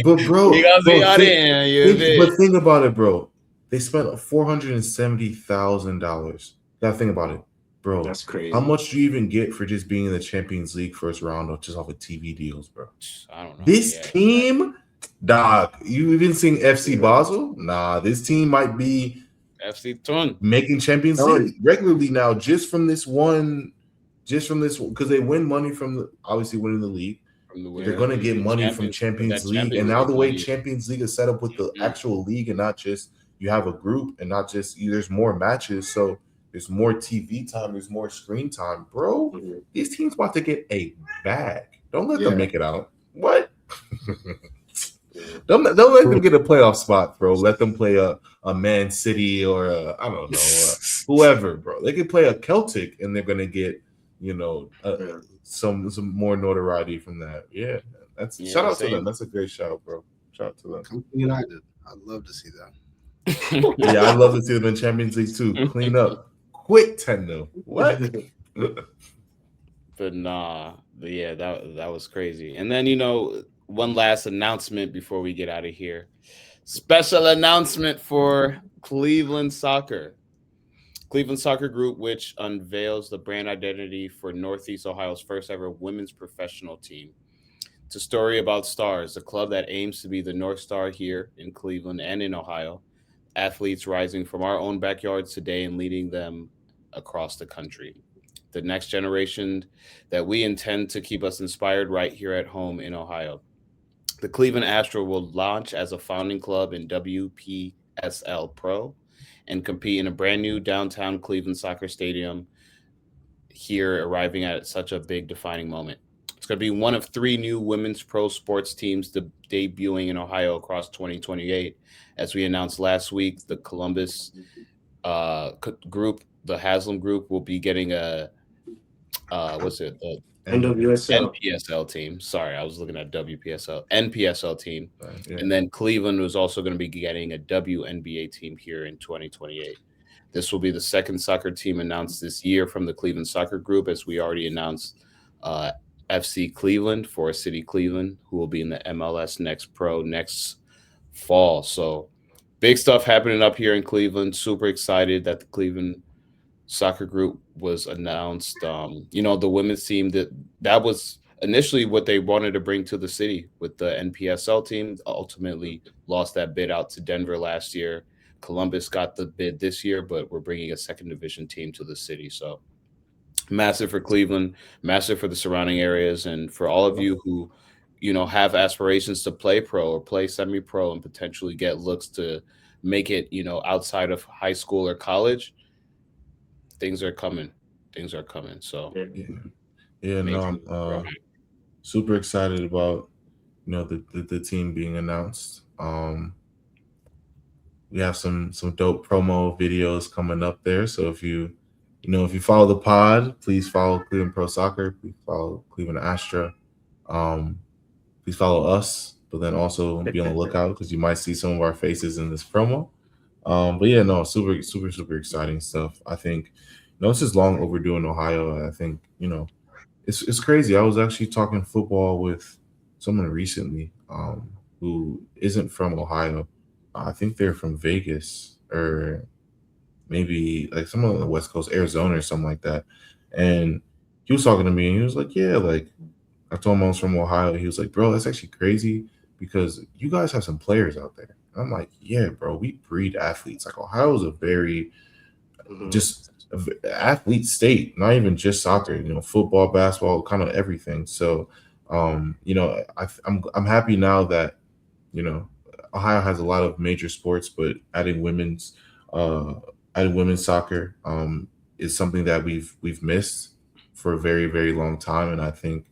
but we gonna see y'all think, then. You think about it, bro. They spent $470,000. Gotta think about it, bro. That's crazy. How much do you even get for just being in the Champions League first round or just off of TV deals, bro? I don't know. This team, dog. You even seen FC Basel? Nah, this team might be FC Thun making Champions League regularly now, just from this because they win money from obviously winning the league. They're going to get money from Champions League. And now the way Champions League is set up with the actual league and not just you have a group and not just there's more matches. So there's more TV time. There's more screen time. Bro, these teams about to get a bag. Don't let them make it out. What? Don't let them get a playoff spot, bro. Let them play a Man City or I don't know, whoever, bro. They could play a Celtic and they're going to get some more notoriety from that. Yeah, shout out to them. That's a great shout, bro. Shout out to them. Come United. I'd love to see that. Yeah, I'd love to see them in Champions League too. Clean up, quick 10-0. What? But yeah, that was crazy. And then one last announcement before we get out of here. Special announcement for Cleveland Soccer. Cleveland Soccer Group, which unveils the brand identity for Northeast Ohio's first ever women's professional team. It's a story about stars, a club that aims to be the North Star here in Cleveland and in Ohio. Athletes rising from our own backyards today and leading them across the country. The next generation that we intend to keep us inspired right here at home in Ohio. The Cleveland Astro will launch as a founding club in WPSL Pro and compete in a brand new downtown Cleveland soccer stadium here, arriving at such a big defining moment. It's going to be one of 3 new women's pro sports teams debuting in Ohio across 2028. As we announced last week, the Columbus group, the Haslam group, will be getting a NPSL team. Sorry, I was looking at NPSL team. Right, yeah. And then Cleveland was also going to be getting a WNBA team here in 2028. This will be the second soccer team announced this year from the Cleveland Soccer Group, as we already announced FC Cleveland, Forest City Cleveland, who will be in the MLS Next Pro next fall. So big stuff happening up here in Cleveland. Super excited that the Cleveland Soccer Group was announced. The women's team that was initially what they wanted to bring to the city with the NPSL team. Ultimately lost that bid out to Denver last year. Columbus got the bid this year, but we're bringing a second division team to the city. So massive for Cleveland, massive for the surrounding areas, and for all of you who have aspirations to play pro or play semi-pro and potentially get looks to make it outside of high school or college. Things are coming. So I'm super excited about the team being announced. We have some dope promo videos coming up there. So if you follow the pod, please follow Cleveland Pro Soccer. Please follow Cleveland Astra. Please follow us, but then also be on the lookout because you might see some of our faces in this promo. But yeah, no, super, super, super exciting stuff. I think, this is long overdue in Ohio. I think, it's crazy. I was actually talking football with someone recently who isn't from Ohio. I think they're from Vegas or maybe like someone on the West Coast, Arizona or something like that. And he was talking to me and he was like, yeah, like I told him I was from Ohio. He was like, bro, that's actually crazy because you guys have some players out there. I'm like, yeah, bro, we breed athletes. Like Ohio is a very just athlete state, not even just soccer, football, basketball, kind of everything. So You know, I'm happy now that, you know, Ohio has a lot of major sports, but uh, adding women's soccer is something that we've missed for a very very long time, and I think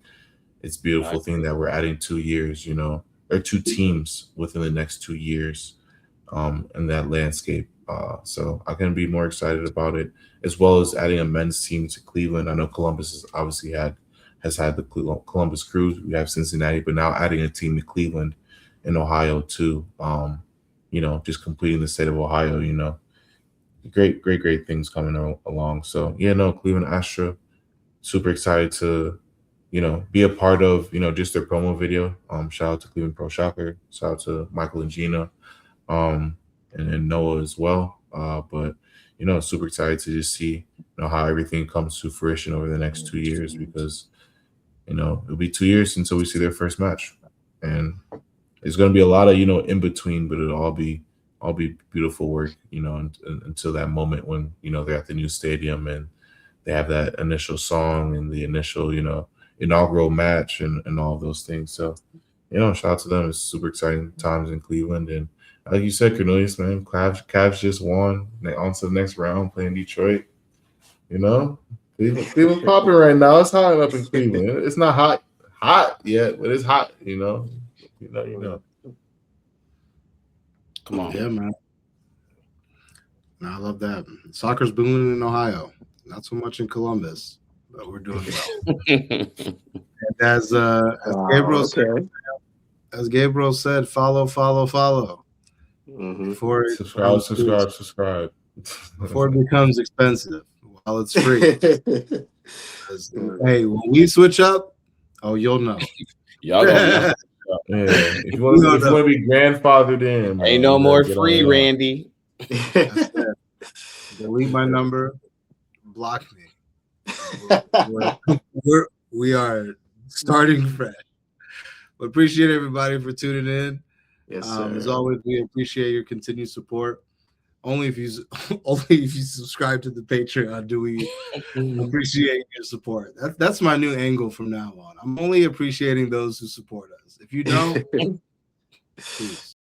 it's a beautiful thing that we're adding 2 years, you know, or two teams within the next 2 years in that landscape. So I can be more excited about it, as well as adding a men's team to Cleveland. I know Columbus has obviously has had the Columbus Crew. We have Cincinnati, but now adding a team to Cleveland in Ohio too. You know, just completing the state of Ohio. You know, great things coming along. So yeah, no, Cleveland Astra, super excited to, you know, be a part of, you know, just their promo video. Shout out to Cleveland Pro Shocker. Shout out to Michael and Gina, and Noah as well. But you know, super excited to just see, you know, how everything comes to fruition over the next 2 years, because, you know, it'll be 2 years until we see their first match, and there's going to be a lot of, you know, in between, but it'll all be beautiful work, you know, until that moment when, you know, they're at the new stadium and they have that initial song and the initial, you know, inaugural match and all of those things. So, you know, shout out to them. It's super exciting times in Cleveland. And like you said, Cornelius, man, Cavs just won. On to the next round, playing Detroit. You know, Cleveland popping right now. It's hot up in Cleveland. It's not hot yet, but it's hot. You know. Come on. Yeah, man. No, I love that. Soccer's booming in Ohio. Not so much in Columbus, but we're doing well. And as Gabriel said, follow. Mhm. Subscribe. Before it becomes expensive, while it's free. Hey, when we switch up, you'll know. Y'all gonna know. Yeah, if you want to be grandfathered in, Ain't no more free, Randy. Delete my number, block me. We are starting fresh. But appreciate everybody for tuning in. Yes, sir. As always, we appreciate your continued support. Only if you subscribe to the Patreon do we appreciate your support. That's my new angle from now on. I'm only appreciating those who support us. If you don't, please.